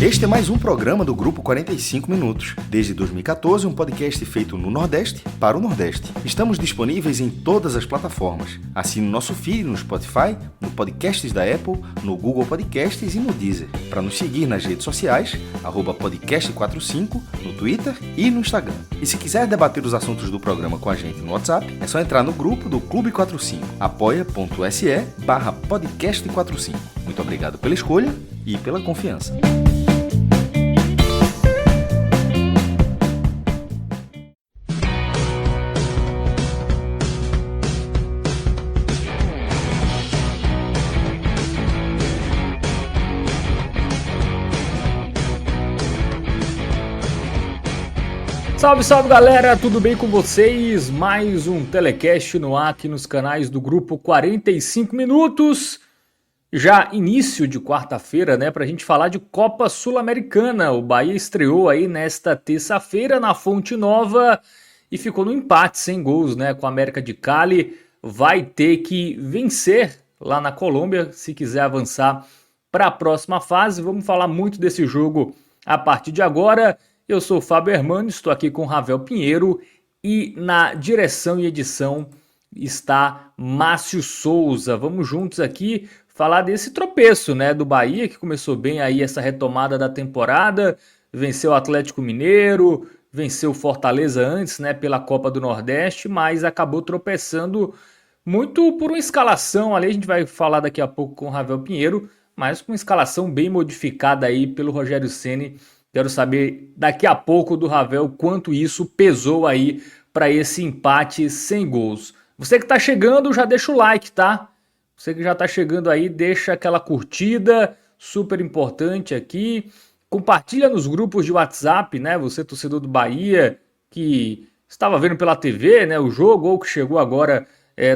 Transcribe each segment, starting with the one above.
Este é mais um programa do Grupo 45 Minutos. Desde 2014, um podcast feito no Nordeste para o Nordeste. Estamos disponíveis em todas as plataformas. Assine o nosso feed no Spotify, no Podcasts da Apple, no Google Podcasts e no Deezer. Para nos seguir nas redes sociais, @podcast45, no Twitter e no Instagram. E se quiser debater os assuntos do programa com a gente no WhatsApp, é só entrar no grupo do Clube 45, apoia.se/podcast45. Muito obrigado pela escolha e pela confiança. Salve, salve galera, tudo bem com vocês? Mais um telecast no ar aqui nos canais do Grupo 45 Minutos. Já início de quarta-feira, né, pra gente falar de Copa Sul-Americana. O Bahia estreou aí nesta terça-feira na Fonte Nova e ficou no empate sem gols, né, com a América de Cali. Vai ter que vencer lá na Colômbia se quiser avançar para a próxima fase. Vamos falar muito desse jogo a partir de agora. Eu sou o Fábio Hermano, estou aqui com o Ravel Pinheiro e na direção e edição está Márcio Souza. Vamos juntos aqui falar desse tropeço, né, do Bahia, que começou bem aí essa retomada da temporada, venceu o Atlético Mineiro, venceu o Fortaleza antes, né, pela Copa do Nordeste, mas acabou tropeçando muito por uma escalação, ali a gente vai falar daqui a pouco com o Ravel Pinheiro, mas com uma escalação bem modificada aí pelo Rogério Ceni. Quero saber daqui a pouco do Ravel quanto isso pesou aí para esse empate sem gols. Você que está chegando, já deixa o like, tá? Você que já está chegando aí, deixa aquela curtida, super importante aqui. Compartilha nos grupos de WhatsApp, né? Você, torcedor do Bahia, que estava vendo pela TV, né, o jogo, ou que chegou agora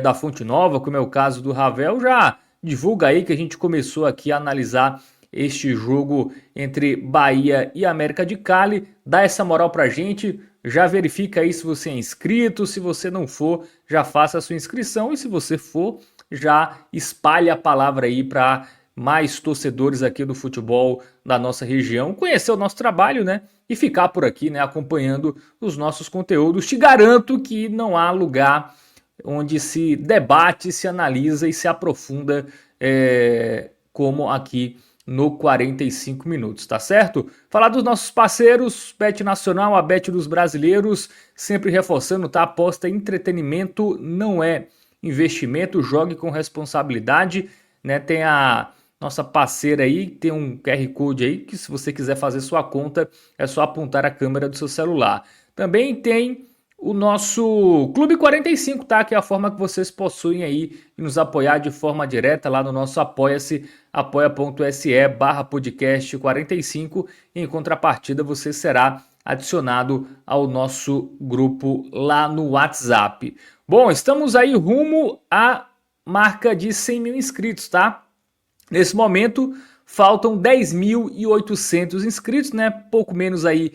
da Fonte Nova, como é o caso do Ravel, já divulga aí que a gente começou aqui a analisar este jogo entre Bahia e América de Cali. Dá essa moral pra gente, já verifica aí se você é inscrito, se você não for, já faça a sua inscrição e se você for, já espalhe a palavra aí para mais torcedores aqui do futebol da nossa região, conhecer o nosso trabalho, né, e ficar por aqui, né, acompanhando os nossos conteúdos. Te garanto que não há lugar onde se debate, se analisa e se aprofunda como aqui no 45 Minutos, tá certo? Falar dos nossos parceiros, Bet Nacional, a Bet dos brasileiros, sempre reforçando, tá? Aposta em entretenimento, não é investimento, jogue com responsabilidade, né? Tem a nossa parceira aí, tem um QR Code aí, que se você quiser fazer sua conta, é só apontar a câmera do seu celular. Também tem o nosso Clube 45, tá? Que é a forma que vocês possuem aí e nos apoiar de forma direta lá no nosso Apoia-se, apoia.se/podcast45. Em contrapartida, você será adicionado ao nosso grupo lá no WhatsApp. Bom, estamos aí rumo à marca de 100 mil inscritos, tá? Nesse momento, faltam 10.800 inscritos, né? Pouco menos aí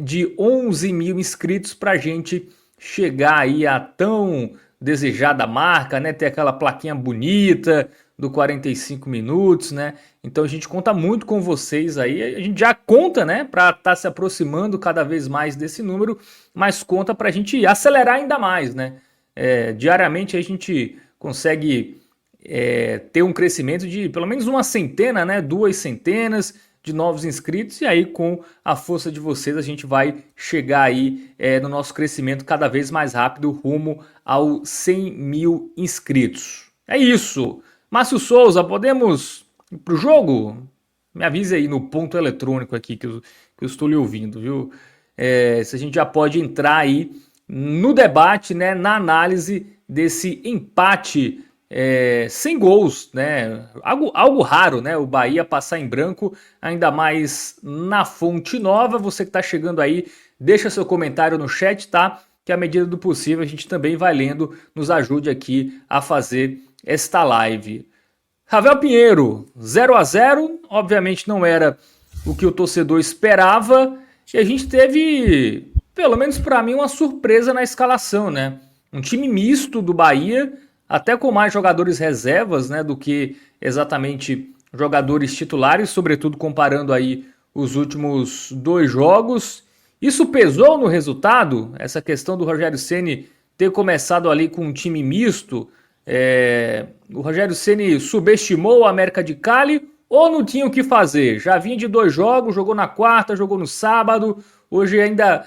de 11 mil inscritos para a gente chegar aí a tão desejada marca, né? Ter aquela plaquinha bonita do 45 minutos, né? Então a gente conta muito com vocês aí, a gente já conta, né? Para estar se aproximando cada vez mais desse número, mas conta para a gente acelerar ainda mais, né? Diariamente a gente consegue ter um crescimento de pelo menos uma centena, né? 2 centenas de novos inscritos, e aí com a força de vocês a gente vai chegar aí no nosso crescimento cada vez mais rápido rumo aos 100 mil inscritos. É isso. Márcio Souza, podemos ir pro jogo? Me avise aí no ponto eletrônico aqui que eu estou lhe ouvindo, viu? Se a gente já pode entrar aí no debate, né, na análise desse empate sem gols, né? Algo raro, né? O Bahia passar em branco, ainda mais na Fonte Nova. Você que está chegando aí, deixa seu comentário no chat, tá? Que à medida do possível a gente também vai lendo, nos ajude aqui a fazer esta live. Ravel Pinheiro, 0-0, obviamente não era o que o torcedor esperava, e a gente teve, pelo menos para mim, uma surpresa na escalação, né? Um time misto do Bahia, até com mais jogadores reservas, né, do que exatamente jogadores titulares, sobretudo comparando aí os últimos 2 jogos. Isso pesou no resultado? Essa questão do Rogério Ceni ter começado ali com um time misto? O Rogério Ceni subestimou o América de Cali ou não tinha o que fazer? Já vinha de 2 jogos, jogou na quarta, jogou no sábado. Hoje ainda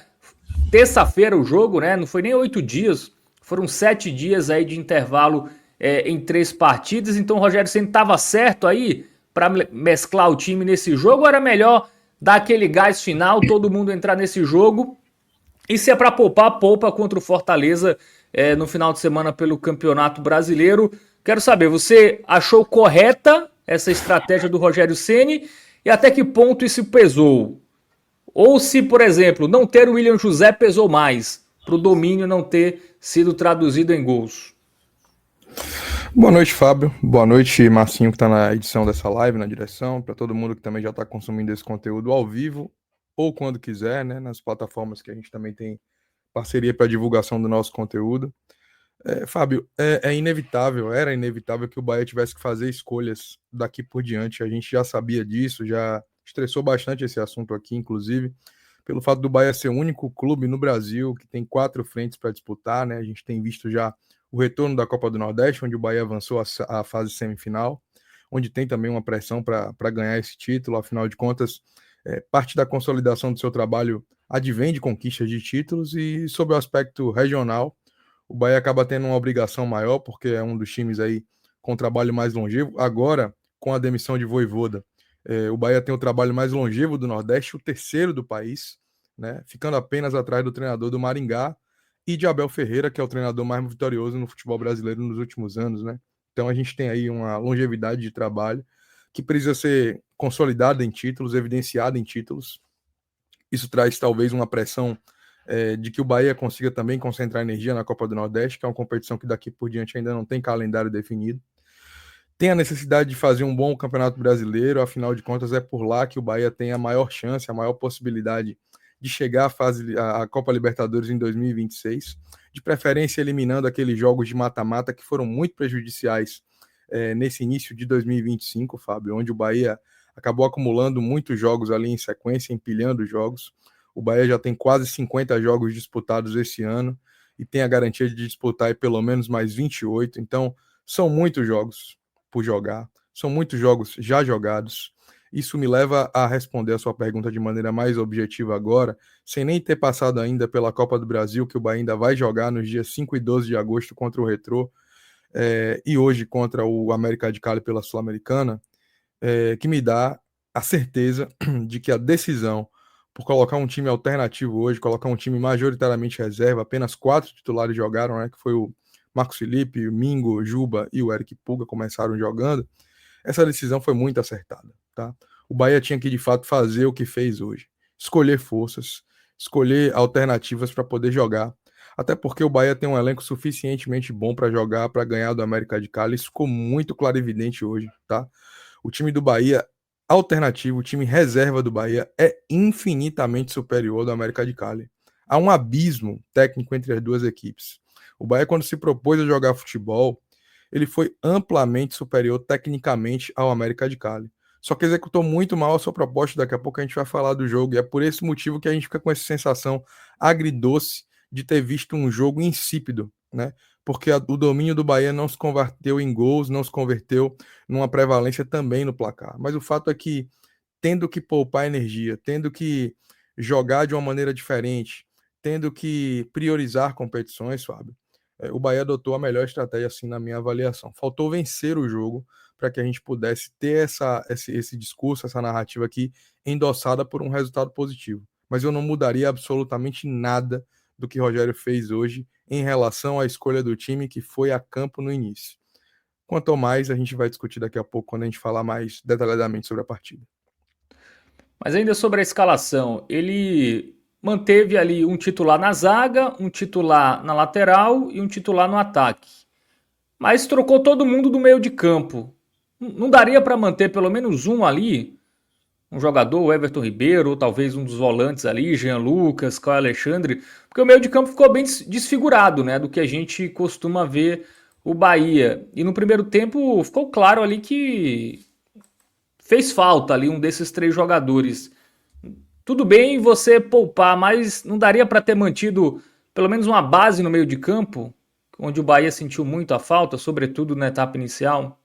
terça-feira o jogo, né? Não foi nem 8 dias, foram 7 dias aí de intervalo em 3 partidas. Então o Rogério Ceni estava certo aí para mesclar o time nesse jogo, ou era melhor dar aquele gás final, todo mundo entrar nesse jogo? E se é para poupar, poupa contra o Fortaleza no final de semana pelo Campeonato Brasileiro. Quero saber, você achou correta essa estratégia do Rogério Ceni e até que ponto isso pesou? Ou se, por exemplo, não ter o William José pesou mais, para o domínio não ter sido traduzido em gols? Boa noite, Fábio. Boa noite, Marcinho, que está na edição dessa live, na direção. Para todo mundo que também já está consumindo esse conteúdo ao vivo ou quando quiser, né? Nas plataformas que a gente também tem parceria para divulgação do nosso conteúdo. Fábio, era inevitável que o Bahia tivesse que fazer escolhas daqui por diante. A gente já sabia disso, já estressou bastante esse assunto aqui, inclusive, pelo fato do Bahia ser o único clube no Brasil que tem 4 frentes para disputar, né? A gente tem visto já o retorno da Copa do Nordeste, onde o Bahia avançou a fase semifinal, onde tem também uma pressão para ganhar esse título. Afinal de contas, parte da consolidação do seu trabalho advém de conquistas de títulos, e sob o aspecto regional, o Bahia acaba tendo uma obrigação maior, porque é um dos times aí com trabalho mais longevo. Agora, com a demissão de Vojvoda, o Bahia tem o trabalho mais longevo do Nordeste, o terceiro do país, né, ficando apenas atrás do treinador do Maringá e de Abel Ferreira, que é o treinador mais vitorioso no futebol brasileiro nos últimos anos, né? Então a gente tem aí uma longevidade de trabalho que precisa ser consolidada em títulos, evidenciada em títulos. Isso traz talvez uma pressão de que o Bahia consiga também concentrar energia na Copa do Nordeste, que é uma competição que daqui por diante ainda não tem calendário definido. Tem a necessidade de fazer um bom Campeonato Brasileiro, afinal de contas é por lá que o Bahia tem a maior chance, a maior possibilidade de chegar à Copa Libertadores em 2026, de preferência eliminando aqueles jogos de mata-mata que foram muito prejudiciais nesse início de 2025, Fábio, onde o Bahia acabou acumulando muitos jogos ali em sequência, empilhando jogos. O Bahia já tem quase 50 jogos disputados esse ano e tem a garantia de disputar aí pelo menos mais 28, então são muitos jogos por jogar, são muitos jogos já jogados. Isso me leva a responder a sua pergunta de maneira mais objetiva agora, sem nem ter passado ainda pela Copa do Brasil, que o Bahia ainda vai jogar nos dias 5 e 12 de agosto contra o Retrô, e hoje contra o América de Cali pela Sul-Americana, que me dá a certeza de que a decisão por colocar um time alternativo hoje, colocar um time majoritariamente reserva, apenas 4 titulares jogaram, né, que foi o Marcos Felipe, o Mingo, Juba e o Eric Puga começaram jogando. Essa decisão foi muito acertada, tá? O Bahia tinha que, de fato, fazer o que fez hoje. Escolher forças, escolher alternativas para poder jogar. Até porque o Bahia tem um elenco suficientemente bom para jogar, para ganhar do América de Cali. Isso ficou muito clarividente hoje, tá? O time do Bahia, alternativo, o time reserva do Bahia, é infinitamente superior ao do América de Cali. Há um abismo técnico entre as duas equipes. O Bahia, quando se propôs a jogar futebol, ele foi amplamente superior tecnicamente ao América de Cali. Só que executou muito mal a sua proposta, daqui a pouco a gente vai falar do jogo, e é por esse motivo que a gente fica com essa sensação agridoce de ter visto um jogo insípido, né? Porque o domínio do Bahia não se converteu em gols, não se converteu numa prevalência também no placar. Mas o fato é que, tendo que poupar energia, tendo que jogar de uma maneira diferente, tendo que priorizar competições, Fábio, o Bahia adotou a melhor estratégia, assim, na minha avaliação. Faltou vencer o jogo para que a gente pudesse ter esse discurso, essa narrativa aqui endossada por um resultado positivo. Mas eu não mudaria absolutamente nada do que Rogério fez hoje em relação à escolha do time que foi a campo no início. Quanto ao mais, a gente vai discutir daqui a pouco quando a gente falar mais detalhadamente sobre a partida. Mas ainda sobre a escalação, ele manteve ali um titular na zaga, um titular na lateral e um titular no ataque. Mas trocou todo mundo do meio de campo. Não daria para manter pelo menos um ali? Um jogador, o Everton Ribeiro, ou talvez um dos volantes ali, Jean Lucas, Caio Alexandre, porque o meio de campo ficou bem desfigurado, né, do que a gente costuma ver o Bahia. E no primeiro tempo ficou claro ali que fez falta ali um desses 3 jogadores. tudo bem você poupar, mas não daria para ter mantido pelo menos uma base no meio de campo, onde o Bahia sentiu muito a falta, sobretudo na etapa inicial?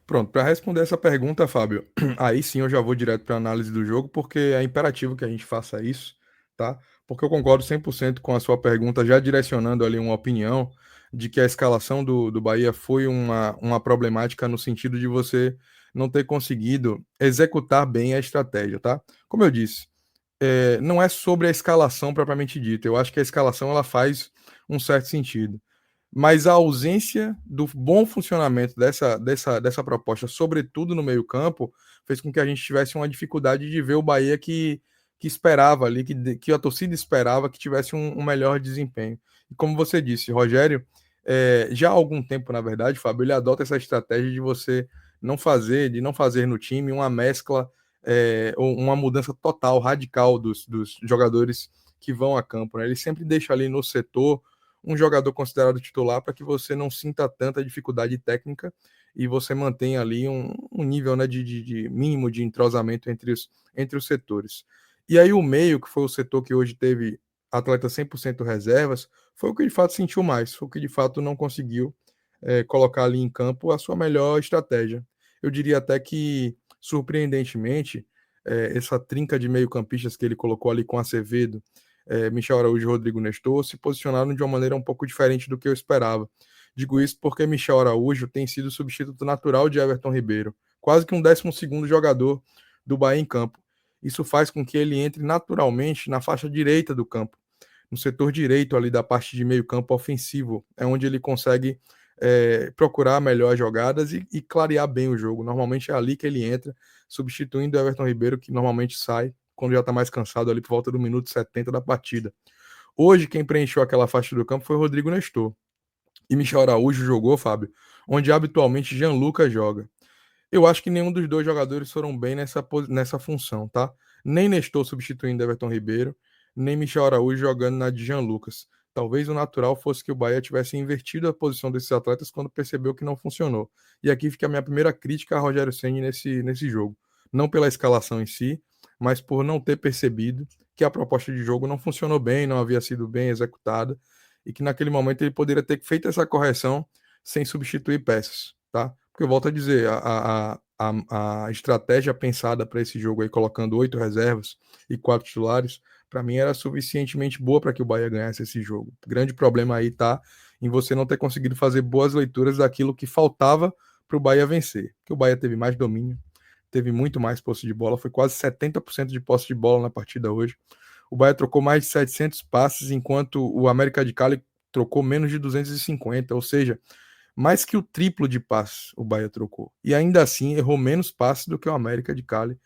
Pronto, para responder essa pergunta, Fábio, aí sim eu já vou direto para a análise do jogo, porque é imperativo que a gente faça isso, tá? Porque eu concordo 100% com a sua pergunta, já direcionando ali uma opinião de que a escalação do Bahia foi uma problemática no sentido de você não ter conseguido executar bem a estratégia, tá? Como eu disse, não é sobre a escalação propriamente dita, eu acho que a escalação ela faz um certo sentido. Mas a ausência do bom funcionamento dessa proposta, sobretudo no meio-campo, fez com que a gente tivesse uma dificuldade de ver o Bahia que esperava ali, que a torcida esperava que tivesse um melhor desempenho. E como você disse, Rogério, já há algum tempo, na verdade, Fábio, ele adota essa estratégia de você de não fazer no time uma mescla, ou uma mudança total, radical dos jogadores que vão a campo, né? Ele sempre deixa ali no setor um jogador considerado titular para que você não sinta tanta dificuldade técnica e você mantenha ali um nível, né, de mínimo de entrosamento entre os setores. E aí o meio, que foi o setor que hoje teve atleta 100% reservas, foi o que de fato sentiu mais, foi o que de fato não conseguiu colocar ali em campo a sua melhor estratégia. Eu diria até que, surpreendentemente, essa trinca de meio-campistas que ele colocou ali com Acevedo, Michel Araújo e Rodrigo Nestor se posicionaram de uma maneira um pouco diferente do que eu esperava. Digo isso porque Michel Araújo tem sido substituto natural de Everton Ribeiro, quase que um 12º jogador do Bahia em campo. Isso faz com que ele entre naturalmente na faixa direita do campo, no setor direito ali da parte de meio campo ofensivo, é onde ele consegue procurar melhor jogadas e clarear bem o jogo. Normalmente é ali que ele entra, substituindo o Everton Ribeiro, que normalmente sai quando já está mais cansado ali por volta do minuto 70 da partida. Hoje, quem preencheu aquela faixa do campo foi o Rodrigo Nestor. E Michel Araújo jogou, Fábio, onde habitualmente Gianluca joga. Eu acho que nenhum dos dois jogadores foram bem nessa função, tá? Nem Nestor substituindo Everton Ribeiro, nem Michel Araújo jogando na de Jean Lucas. Talvez o natural fosse que o Bahia tivesse invertido a posição desses atletas quando percebeu que não funcionou. E aqui fica a minha primeira crítica a Rogério Ceni nesse jogo. Não pela escalação em si, mas por não ter percebido que a proposta de jogo não funcionou bem, não havia sido bem executada, e que naquele momento ele poderia ter feito essa correção sem substituir peças, tá? Porque eu volto a dizer, a estratégia pensada para esse jogo aí, colocando 8 reservas e 4 titulares, para mim era suficientemente boa para que o Bahia ganhasse esse jogo. O grande problema aí tá em você não ter conseguido fazer boas leituras daquilo que faltava para o Bahia vencer. Porque o Bahia teve mais domínio, teve muito mais posse de bola, foi quase 70% de posse de bola na partida hoje. O Bahia trocou mais de 700 passes, enquanto o América de Cali trocou menos de 250, ou seja, mais que o triplo de passes o Bahia trocou. E ainda assim errou menos passes do que o América de Cali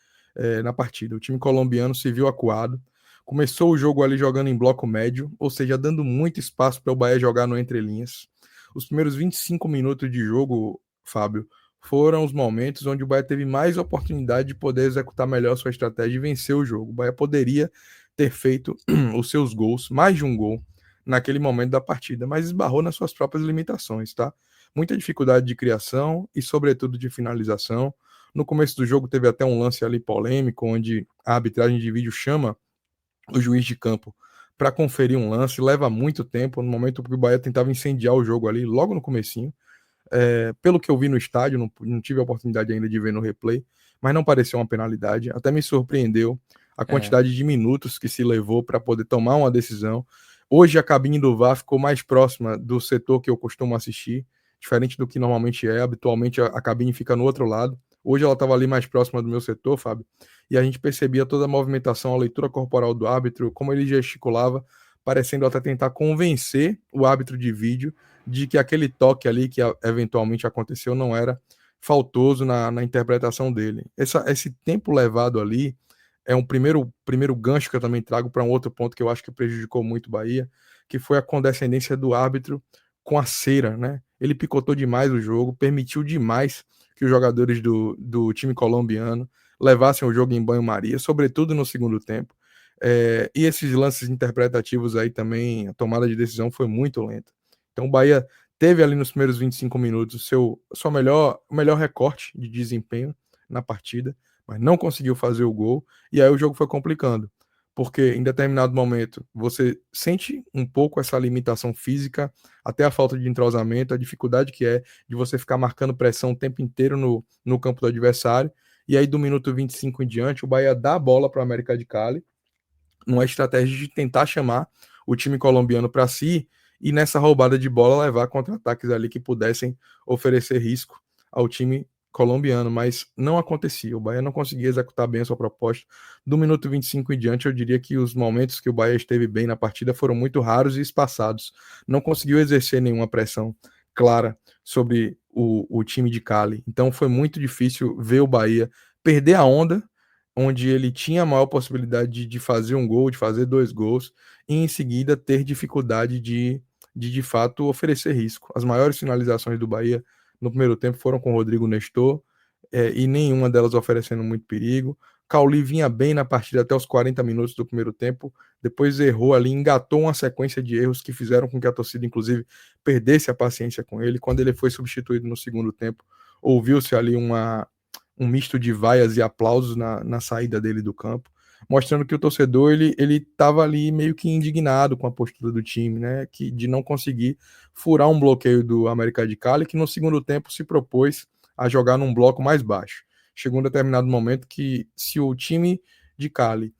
na partida. O time colombiano se viu acuado, começou o jogo ali jogando em bloco médio, ou seja, dando muito espaço para o Bahia jogar no entrelinhas. Os primeiros 25 minutos de jogo, Fábio, foram os momentos onde o Bahia teve mais oportunidade de poder executar melhor sua estratégia e vencer o jogo. O Bahia poderia ter feito os seus gols, mais de um gol, naquele momento da partida, mas esbarrou nas suas próprias limitações, tá? Muita dificuldade de criação e, sobretudo, de finalização. No começo do jogo teve até um lance ali polêmico, onde a arbitragem de vídeo chama o juiz de campo para conferir um lance, leva muito tempo, no momento que o Bahia tentava incendiar o jogo ali, logo no comecinho. Pelo que eu vi no estádio, não tive a oportunidade ainda de ver no replay, mas não pareceu uma penalidade, até me surpreendeu a quantidade de minutos que se levou para poder tomar uma decisão. Hoje a cabine do VAR ficou mais próxima do setor que eu costumo assistir, diferente do que normalmente é. Habitualmente a cabine fica no outro lado. Hoje ela estava ali mais próxima do meu setor, Fábio, e a gente percebia toda a movimentação, a leitura corporal do árbitro, como ele gesticulava, parecendo até tentar convencer o árbitro de vídeo de que aquele toque ali que eventualmente aconteceu não era faltoso na interpretação dele. Esse tempo levado ali é um primeiro gancho que eu também trago para um outro ponto que eu acho que prejudicou muito o Bahia, que foi a condescendência do árbitro com a cera, né? Ele picotou demais o jogo, permitiu demais que os jogadores do time colombiano levassem o jogo em banho-maria, sobretudo no segundo tempo. E esses lances interpretativos aí também, a tomada de decisão foi muito lenta. Então o Bahia teve ali nos primeiros 25 minutos o melhor recorte de desempenho na partida, mas não conseguiu fazer o gol, e aí o jogo foi complicando, porque em determinado momento você sente um pouco essa limitação física, até a falta de entrosamento, a dificuldade que é de você ficar marcando pressão o tempo inteiro no campo do adversário, e aí do minuto 25 em diante, o Bahia dá a bola para o América de Cali, numa estratégia de tentar chamar o time colombiano para si e nessa roubada de bola levar contra-ataques ali que pudessem oferecer risco ao time colombiano, mas não acontecia. O Bahia não conseguia executar bem a sua proposta. Do minuto 25 em diante, eu diria que os momentos que o Bahia esteve bem na partida foram muito raros e espaçados. Não conseguiu exercer nenhuma pressão clara sobre o time de Cali. Então foi muito difícil ver o Bahia perder a onda onde ele tinha a maior possibilidade de fazer um gol, de fazer 2 gols, e em seguida ter dificuldade de fato oferecer risco. As maiores finalizações do Bahia no primeiro tempo foram com o Rodrigo Nestor, e nenhuma delas oferecendo muito perigo. Cauli vinha bem na partida até os 40 minutos do primeiro tempo, depois errou ali, engatou uma sequência de erros que fizeram com que a torcida, inclusive, perdesse a paciência com ele. Quando ele foi substituído no segundo tempo, ouviu-se ali um misto de vaias e aplausos na saída dele do campo, mostrando que o torcedor ele estava ali meio que indignado com a postura do time, né, de não conseguir furar um bloqueio do América de Cali, que no segundo tempo se propôs a jogar num bloco mais baixo. Chegou um determinado momento que, se o time de Cali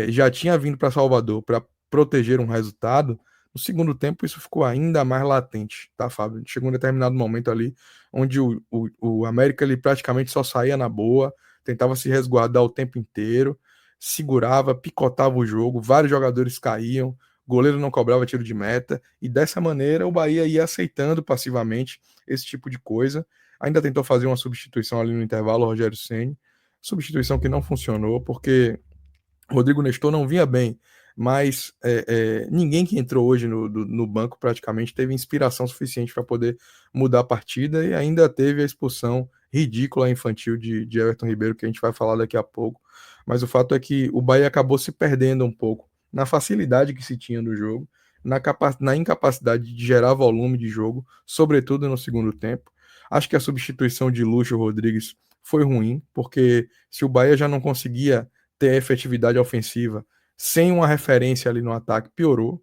já tinha vindo para Salvador para proteger um resultado, no segundo tempo isso ficou ainda mais latente, tá, Fábio? Chegou um determinado momento ali onde o América ele praticamente só saía na boa, tentava se resguardar o tempo inteiro, segurava, picotava o jogo, vários jogadores caíam, goleiro não cobrava tiro de meta, e dessa maneira o Bahia ia aceitando passivamente esse tipo de coisa. Ainda tentou fazer uma substituição ali no intervalo, o Rogério Ceni, substituição que não funcionou, porque Rodrigo Nestor não vinha bem, mas ninguém que entrou hoje no banco praticamente teve inspiração suficiente para poder mudar a partida, e ainda teve a expulsão ridícula infantil de Everton Ribeiro, que a gente vai falar daqui a pouco. Mas o fato é que o Bahia acabou se perdendo um pouco na facilidade que se tinha no jogo, na incapacidade de gerar volume de jogo, sobretudo no segundo tempo. Acho que a substituição de Lúcio Rodrigues foi ruim, porque se o Bahia já não conseguia ter efetividade ofensiva sem uma referência ali no ataque, piorou.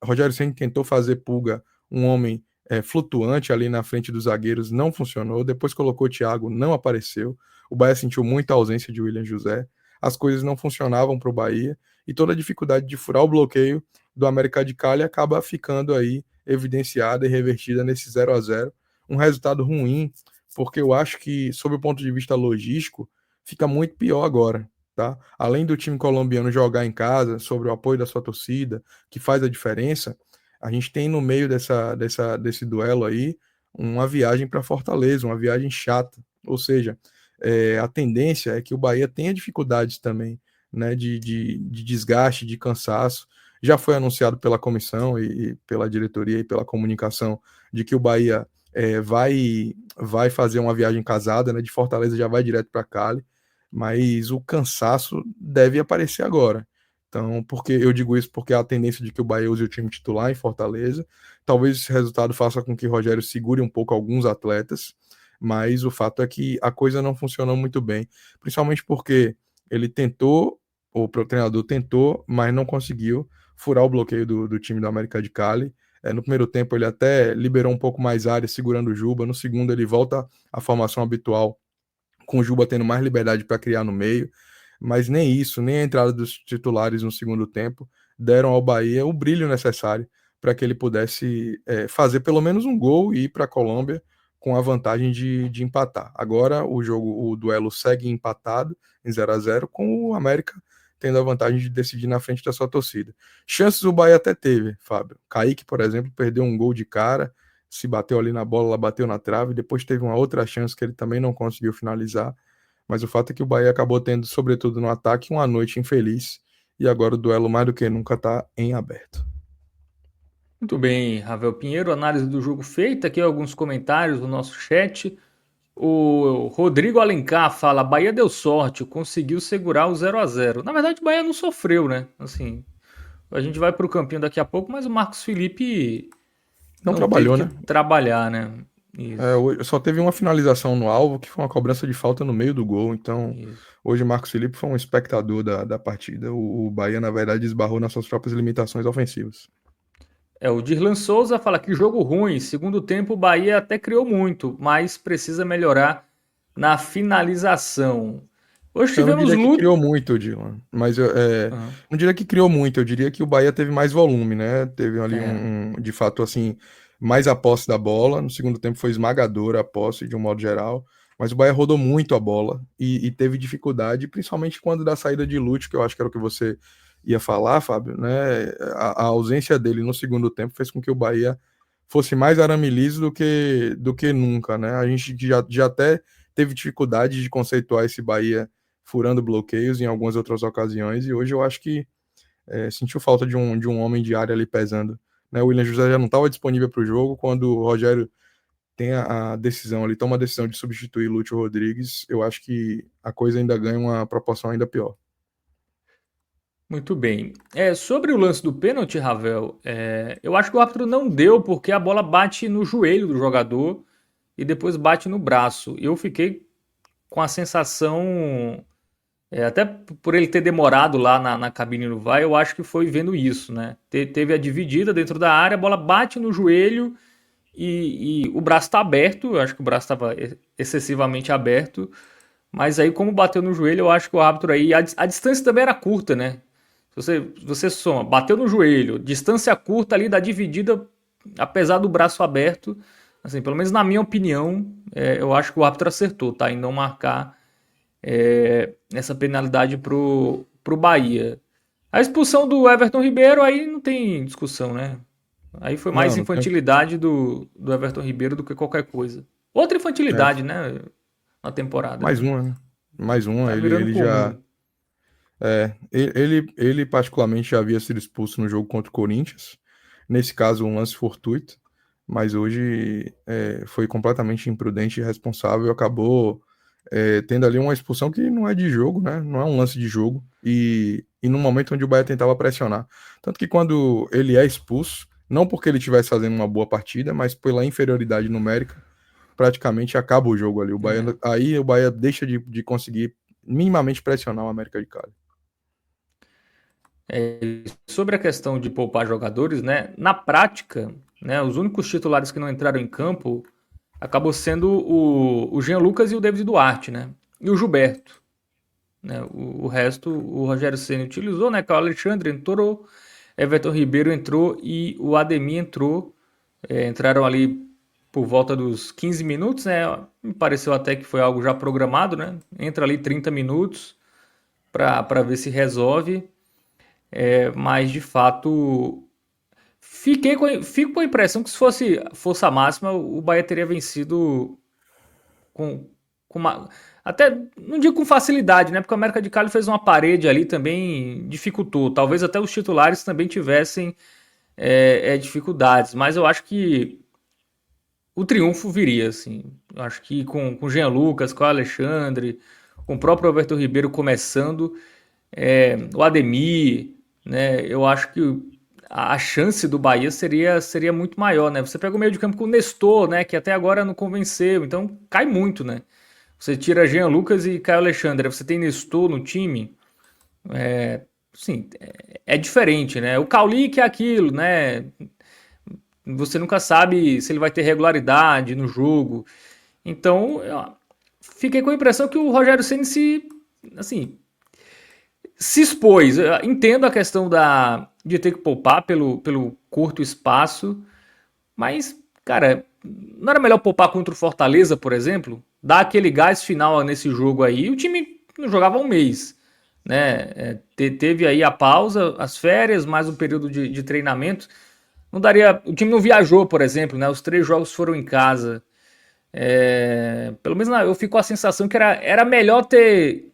Rogério Ceni tentou fazer Pulga um homem flutuante ali na frente dos zagueiros, não funcionou. Depois colocou o Thiago, não apareceu. O Bahia sentiu muita ausência de William José. As coisas não funcionavam para o Bahia, e toda a dificuldade de furar o bloqueio do América de Cali acaba ficando aí evidenciada e revertida nesse 0-0. Um resultado ruim, porque eu acho que, sob o ponto de vista logístico, fica muito pior agora. Tá? Além do time colombiano jogar em casa, sobre o apoio da sua torcida, que faz a diferença, a gente tem no meio desse duelo aí uma viagem para Fortaleza, uma viagem chata. Ou seja, a tendência é que o Bahia tenha dificuldades também, né, de desgaste, de cansaço. Já foi anunciado pela comissão e pela diretoria e pela comunicação de que o Bahia vai fazer uma viagem casada, né, de Fortaleza já vai direto para Cali, mas o cansaço deve aparecer agora. Então, porque eu digo isso porque há a tendência de que o Bahia use o time titular em Fortaleza. Talvez esse resultado faça com que o Rogério segure um pouco alguns atletas, mas o fato é que a coisa não funcionou muito bem, principalmente porque ele tentou, o treinador tentou, mas não conseguiu furar o bloqueio do time do América de Cali. No primeiro tempo ele até liberou um pouco mais área segurando o Juba, no segundo ele volta à formação habitual, com o Juba tendo mais liberdade para criar no meio, mas nem isso, nem a entrada dos titulares no segundo tempo deram ao Bahia o brilho necessário para que ele pudesse fazer pelo menos um gol e ir para a Colômbia com a vantagem de empatar. Agora o duelo segue empatado em 0-0, com o América tendo a vantagem de decidir na frente da sua torcida. Chances o Bahia até teve, Fábio. Kaique, por exemplo, perdeu um gol de cara, se bateu ali na bola, ela bateu na trave, depois teve uma outra chance que ele também não conseguiu finalizar, mas o fato é que o Bahia acabou tendo, sobretudo no ataque, uma noite infeliz, e agora o duelo mais do que nunca está em aberto. Muito bem, Ravel Pinheiro, análise do jogo feita, aqui alguns comentários no nosso chat. O Rodrigo Alencar fala: Bahia deu sorte, conseguiu segurar o 0-0. Na verdade, o Bahia não sofreu, né? Assim, a gente vai para o campinho daqui a pouco, mas o Marcos Felipe não trabalhou, teve né? Trabalhar, né? Isso, Hoje só teve uma finalização no alvo, que foi uma cobrança de falta no meio do gol. Então, isso. hoje o Marcos Felipe foi um espectador da partida. O Bahia, na verdade, esbarrou nas suas próprias limitações ofensivas. O Dirlan Souza fala que jogo ruim. Segundo tempo, o Bahia até criou muito, mas precisa melhorar na finalização. Hoje Eu não tivemos diria que luta. criou muito, Dylan, mas Aham, não diria que criou muito, eu diria que o Bahia teve mais volume, né? Teve ali é, de fato, assim, mais a posse da bola. No segundo tempo foi esmagadora a posse, de um modo geral, mas o Bahia rodou muito a bola e teve dificuldade, principalmente quando da saída de Lúcio, que eu acho que era o que você ia falar, Fábio, né? A ausência dele no segundo tempo fez com que o Bahia fosse mais arame liso do que nunca, né? A gente já até teve dificuldade de conceituar esse Bahia furando bloqueios em algumas outras ocasiões, e hoje eu acho que sentiu falta de um homem de área ali pesando. Né? O William José já não estava disponível para o jogo, quando o Rogério tem a decisão ali, toma a decisão de substituir Lúcio Rodrigues, eu acho que a coisa ainda ganha uma proporção ainda pior. muito bem. Sobre o lance do pênalti, Ravel, eu acho que o árbitro não deu porque a bola bate no joelho do jogador e depois bate no braço. Eu fiquei com a sensação, até por ele ter demorado lá na cabine no VAR, eu acho que foi vendo isso, né? Teve a dividida dentro da área, a bola bate no joelho e o braço está aberto. Eu acho que o braço estava excessivamente aberto, mas aí, como bateu no joelho, eu acho que o árbitro aí. A distância também era curta, né? Se você soma, bateu no joelho, distância curta ali da dividida, apesar do braço aberto, assim, pelo menos na minha opinião, eu acho que o árbitro acertou, tá? Em não marcar essa penalidade pro Bahia. A expulsão do Everton Ribeiro aí não tem discussão, né? Aí foi Não, mais não tem. infantilidade do Everton Ribeiro do que qualquer coisa. Outra É, infantilidade, né? Na temporada, mais né? uma, né? Mais uma, Tá ele, virando ele já. comum. Ele particularmente já havia sido expulso no jogo contra o Corinthians. Nesse caso, um lance fortuito, mas hoje foi completamente imprudente e irresponsável e acabou tendo ali uma expulsão que não é de jogo, né? Não é um lance de jogo. E no momento onde o Bahia tentava pressionar. Tanto que quando ele é expulso, não porque ele estivesse fazendo uma boa partida, mas pela inferioridade numérica, praticamente acaba o jogo ali. É. Aí o Bahia deixa de conseguir minimamente pressionar o América de Cali. Sobre a questão de poupar jogadores, né? Na prática, né? Os únicos titulares que não entraram em campo acabou sendo o Jean Lucas e o David Duarte, né? E o Gilberto, né? O resto o Rogério Ceni utilizou, né? Que o Alexandre entrou, Everton Ribeiro entrou e o Ademir entrou. Entraram ali por volta dos 15 minutos, né? Me pareceu até que foi algo já programado, né? Entra ali 30 minutos para ver se resolve. Mas de fato fico com a impressão que se fosse força máxima, o Bahia teria vencido com, com uma. Até, não digo com facilidade, né? Porque o América de Cali fez uma parede ali também, dificultou. Talvez até os titulares também tivessem dificuldades, mas eu acho que o triunfo viria, assim. Eu acho que com o Jean Lucas, com o Alexandre, com o próprio Alberto Ribeiro começando, o Ademir, né? Eu acho que a chance do Bahia seria muito maior, né? Você pega o meio de campo com o Nestor, né? Que até agora não convenceu, então cai muito, né? Você tira Jean Lucas e Caio Alexandre, você tem Nestor no time, sim, é diferente, né? O Cauli que é aquilo, né? Você nunca sabe se ele vai ter regularidade no jogo. Então, eu fiquei com a impressão que o Rogério Ceni assim, se expôs. Eu entendo a questão de ter que poupar pelo curto espaço, mas, cara, não era melhor poupar contra o Fortaleza, por exemplo? Dar aquele gás final nesse jogo aí. O time não jogava um mês, né? Teve aí a pausa, as férias, mais um período de treinamento. Não daria. O time não viajou, por exemplo, né? Os 3 jogos foram em casa. Pelo menos eu fico com a sensação que era melhor ter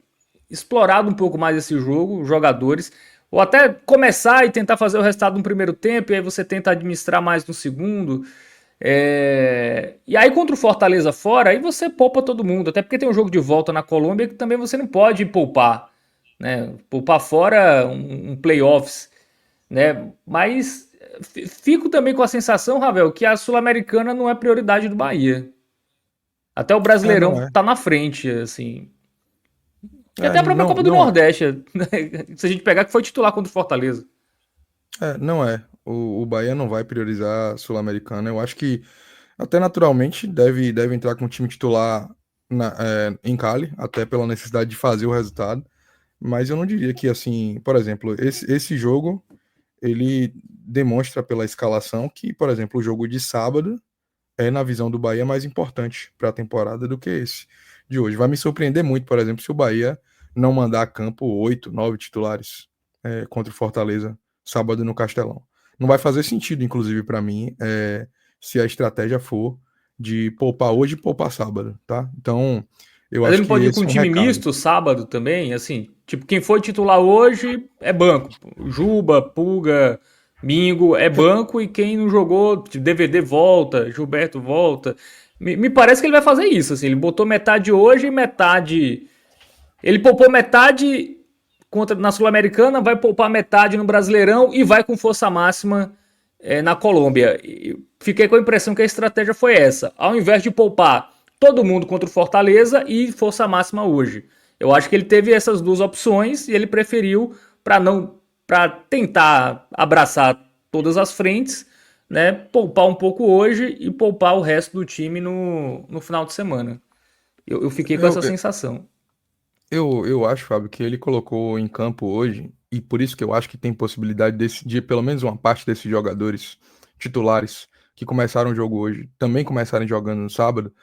explorado um pouco mais esse jogo, os jogadores, ou até começar e tentar fazer o resultado no primeiro tempo, e aí você tenta administrar mais no segundo. E aí contra o Fortaleza fora, aí você poupa todo mundo, até porque tem um jogo de volta na Colômbia que também você não pode poupar, né? Poupar fora um playoffs, né? Mas fico também com a sensação, Ravel, que a Sul-Americana não é prioridade do Bahia. Até o Brasileirão Não é. tá na frente, assim. E até a própria Não, Copa do não é. Nordeste, né? Se a gente pegar que foi titular contra o Fortaleza. Não é. O Bahia não vai priorizar a Sul-Americana. Eu acho que até naturalmente deve entrar com o time titular em Cali, até pela necessidade de fazer o resultado. Mas eu não diria que, assim, por exemplo, esse jogo ele demonstra pela escalação que, por exemplo, o jogo de sábado é, na visão do Bahia, mais importante para a temporada do que esse de hoje. Vai me surpreender muito, por exemplo, se o Bahia não mandar a campo 8, 9 titulares contra o Fortaleza sábado no Castelão. Não vai fazer sentido, inclusive, para mim, se a estratégia for de poupar hoje e poupar sábado, tá? Então, eu Mas ele acho não que pode ir com esse um é um time recado. misto sábado também, assim, tipo, quem foi titular hoje é banco. Juba, Pulga, Mingo é banco e quem não jogou, tipo, DVD volta, Gilberto volta. Me parece que ele vai fazer isso, assim, ele botou metade hoje e metade. Ele poupou metade na Sul-Americana, vai poupar metade no Brasileirão e vai com força máxima na Colômbia. E fiquei com a impressão que a estratégia foi essa. Ao invés de poupar todo mundo contra o Fortaleza e força máxima hoje. Eu acho que ele teve essas duas opções e ele preferiu para tentar abraçar todas as frentes, né, poupar um pouco hoje e poupar o resto do time no final de semana. Eu fiquei com Eu, essa sensação. eu acho, Fábio, que ele colocou em campo hoje, e por isso que eu acho que tem possibilidade de pelo menos uma parte desses jogadores titulares que começaram o jogo hoje também começarem jogando no sábado,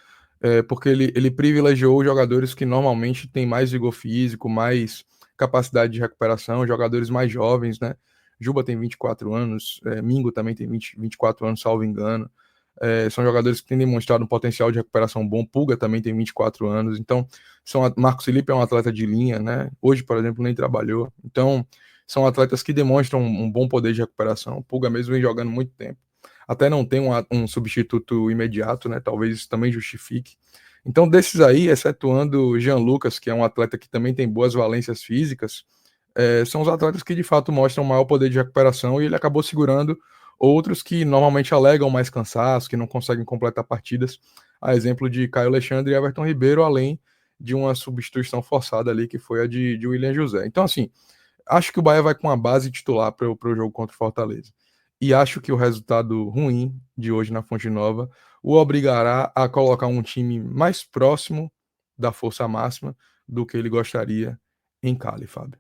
porque ele privilegiou os jogadores que normalmente têm mais vigor físico, mais capacidade de recuperação, jogadores mais jovens, né? Juba tem 24 anos, Mingo também tem 24 anos, salvo engano. São jogadores que têm demonstrado um potencial de recuperação bom. Pulga também tem 24 anos. Então, Marcos Felipe é um atleta de linha, né? Hoje, por exemplo, nem trabalhou. Então, são atletas que demonstram um bom poder de recuperação. Pulga mesmo vem jogando muito tempo. Até não tem um substituto imediato, né? Talvez isso também justifique. Então, desses aí, excetuando o Jean Lucas, que é um atleta que também tem boas valências físicas, são os atletas que de fato mostram maior poder de recuperação e ele acabou segurando outros que normalmente alegam mais cansaço, que não conseguem completar partidas, a exemplo de Caio Alexandre e Everton Ribeiro, além de uma substituição forçada ali, que foi a de William José. Então, assim, acho que o Bahia vai com uma base titular para o jogo contra o Fortaleza. E acho que o resultado ruim de hoje na Fonte Nova o obrigará a colocar um time mais próximo da força máxima do que ele gostaria em Cali, Fábio.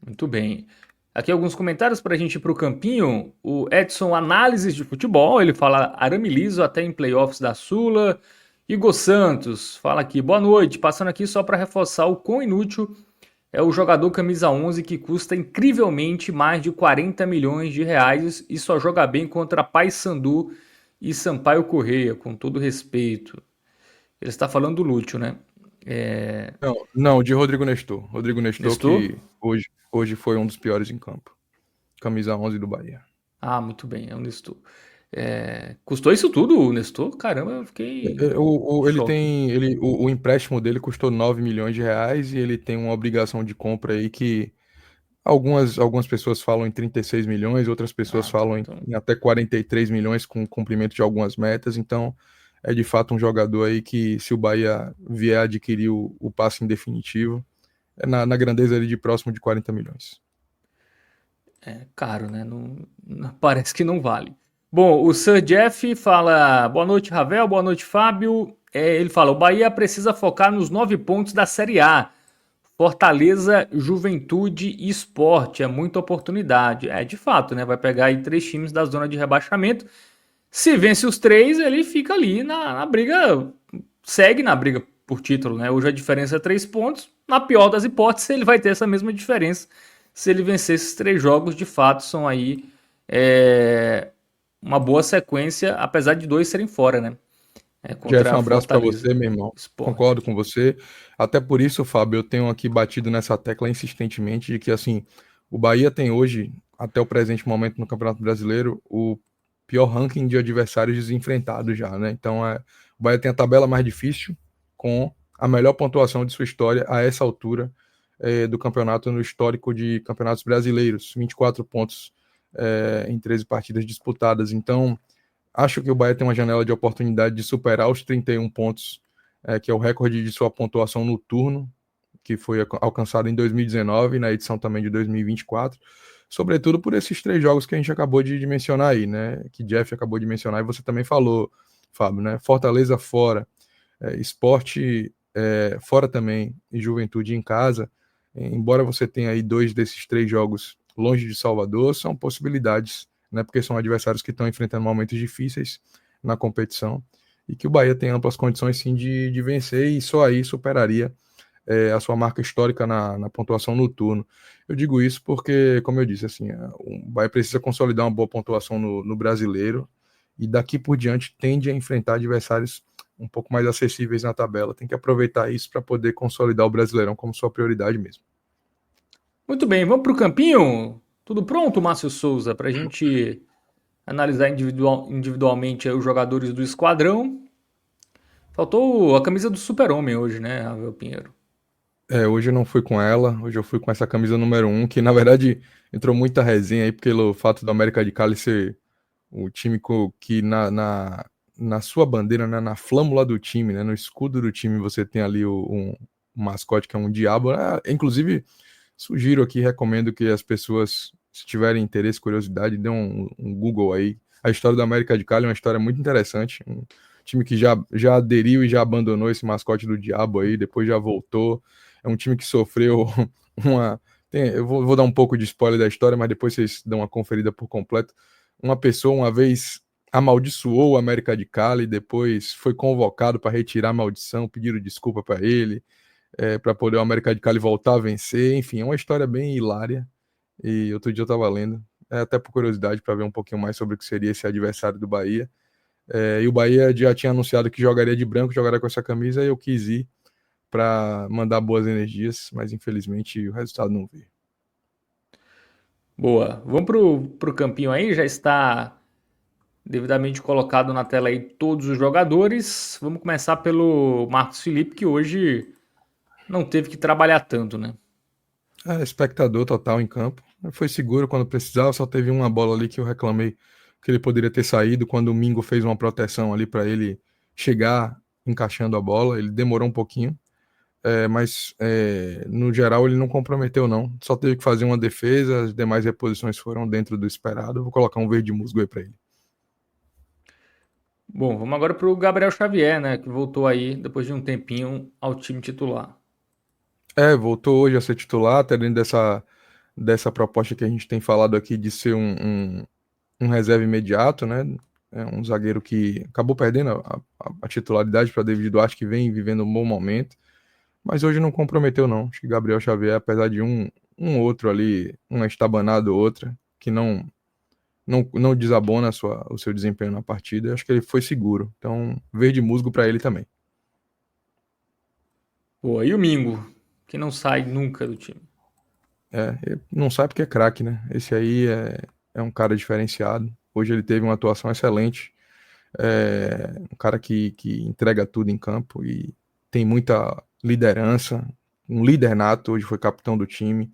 Muito bem. Aqui alguns comentários para a gente ir para o campinho. O Edson Análises de Futebol, ele fala arame liso até em playoffs da Sula. Igor Santos fala aqui, boa noite, passando aqui só para reforçar o quão inútil é o jogador camisa 11 que custa incrivelmente mais de 40 milhões de reais e só joga bem contra Paysandu e Sampaio Correia, com todo respeito. Ele está falando do Lúcio, né? Não, de Rodrigo Nestor. Rodrigo Nestor, Nestor? que hoje foi um dos piores em campo. Camisa 11 do Bahia. Ah, muito bem, é o Nestor. Custou isso tudo, o Nestor? Caramba, eu fiquei em Ele choque. tem. O empréstimo dele custou 9 milhões de reais e ele tem uma obrigação de compra aí que algumas pessoas falam em 36 milhões, outras pessoas Ah, tá. falam Então, em até 43 milhões com o cumprimento de algumas metas. Então, é de fato um jogador aí que, se o Bahia vier adquirir o passe em definitivo, é na grandeza ali de próximo de 40 milhões. é caro, né? Parece que não vale. Bom, o Sir Jeff fala: boa noite, Ravel, boa noite, Fábio. Ele fala: o Bahia precisa focar nos 9 pontos da Série A. Fortaleza, Juventude e Sport. É muita oportunidade. É de fato, né? Vai pegar aí 3 times da zona de rebaixamento. Se vence os 3, ele fica ali na briga, segue na briga por título, né? Hoje a diferença é 3 pontos. Na pior das hipóteses, ele vai ter essa mesma diferença se ele vencer esses 3 jogos. De fato, são aí uma boa sequência, apesar de 2 serem fora, né? Jeff, Contra um a abraço para Fortaleza, você, meu irmão. Sport. Concordo com você. Até por isso, Fábio, eu tenho aqui batido nessa tecla insistentemente de que, assim, o Bahia tem hoje, até o presente momento no Campeonato Brasileiro, o pior ranking de adversários desenfrentados já, né? Então, o Bahia tem a tabela mais difícil, com a melhor pontuação de sua história a essa altura do campeonato, no histórico de campeonatos brasileiros. 24 pontos em 13 partidas disputadas. Então, acho que o Bahia tem uma janela de oportunidade de superar os 31 pontos, que é o recorde de sua pontuação no turno, que foi alcançado em 2019 e na edição também de 2024, sobretudo por esses 3 jogos que a gente acabou de mencionar aí, né? Que Jeff acabou de mencionar e você também falou, Fábio, né? Fortaleza fora, Sport fora também e Juventude em casa. Embora você tenha aí 2 desses 3 jogos longe de Salvador, são possibilidades, né? Porque são adversários que estão enfrentando momentos difíceis na competição e que o Bahia tem amplas condições sim de vencer e só aí superaria a sua marca histórica na pontuação no turno. Eu digo isso porque, como eu disse, assim, o Bahia precisa consolidar uma boa pontuação no Brasileiro e daqui por diante tende a enfrentar adversários um pouco mais acessíveis na tabela. Tem que aproveitar isso para poder consolidar o Brasileirão como sua prioridade mesmo. Muito bem, vamos para o campinho? Tudo pronto, Márcio Souza, para a gente analisar individualmente aí os jogadores do esquadrão. Faltou a camisa do Super-Homem hoje, né, Ravel Pinheiro? Hoje eu não fui com ela, hoje eu fui com essa camisa número 1, que na verdade entrou muita resenha aí pelo fato do América de Cali ser o time que na sua bandeira, né, na flâmula do time, né, no escudo do time, você tem ali um mascote que é um diabo. Inclusive, sugiro aqui, recomendo que as pessoas, se tiverem interesse, curiosidade, dêem um Google aí. A história do América de Cali é uma história muito interessante. Um time que já aderiu e já abandonou esse mascote do diabo aí, depois já voltou. É um time que sofreu uma. Eu vou dar um pouco de spoiler da história, mas depois vocês dão uma conferida por completo. Uma pessoa uma vez amaldiçoou o América de Cali, depois foi convocado para retirar a maldição, pediram desculpa para ele, para poder o América de Cali voltar a vencer. Enfim, é uma história bem hilária. E outro dia eu estava lendo, até por curiosidade, para ver um pouquinho mais sobre o que seria esse adversário do Bahia. E o Bahia já tinha anunciado que jogaria de branco, jogaria com essa camisa, e eu quis ir para mandar boas energias, mas infelizmente o resultado não veio. Boa. Vamos pro campinho aí, já está devidamente colocado na tela aí todos os jogadores. Vamos começar pelo Marcos Felipe, que hoje não teve que trabalhar tanto, né? Espectador total em campo. Foi seguro quando precisava, só teve uma bola ali que eu reclamei que ele poderia ter saído quando o Mingo fez uma proteção ali para ele chegar encaixando a bola. Ele demorou um pouquinho, mas no geral ele não comprometeu não. Só teve que fazer uma defesa, as demais reposições foram dentro do esperado. Eu vou colocar um verde musgo aí para ele. Bom, vamos agora pro Gabriel Xavier, né? Que voltou aí depois de um tempinho ao time titular. Voltou hoje a ser titular, até dentro dessa proposta que a gente tem falado aqui de ser um reserva imediato, né? É um zagueiro que acabou perdendo a titularidade para David Duarte, que vem vivendo um bom momento, mas hoje não comprometeu, não. Acho que Gabriel Xavier, apesar de um outro ali, uma estabanada ou outra, que não desabona o seu desempenho na partida, acho que ele foi seguro. Então, verde musgo para ele também. Pô, e o Mingo, que não sai nunca do time. Não sai porque é craque, né? Esse aí é um cara diferenciado. Hoje ele teve uma atuação excelente. Um cara que entrega tudo em campo e tem muita liderança. Um líder nato, hoje foi capitão do time.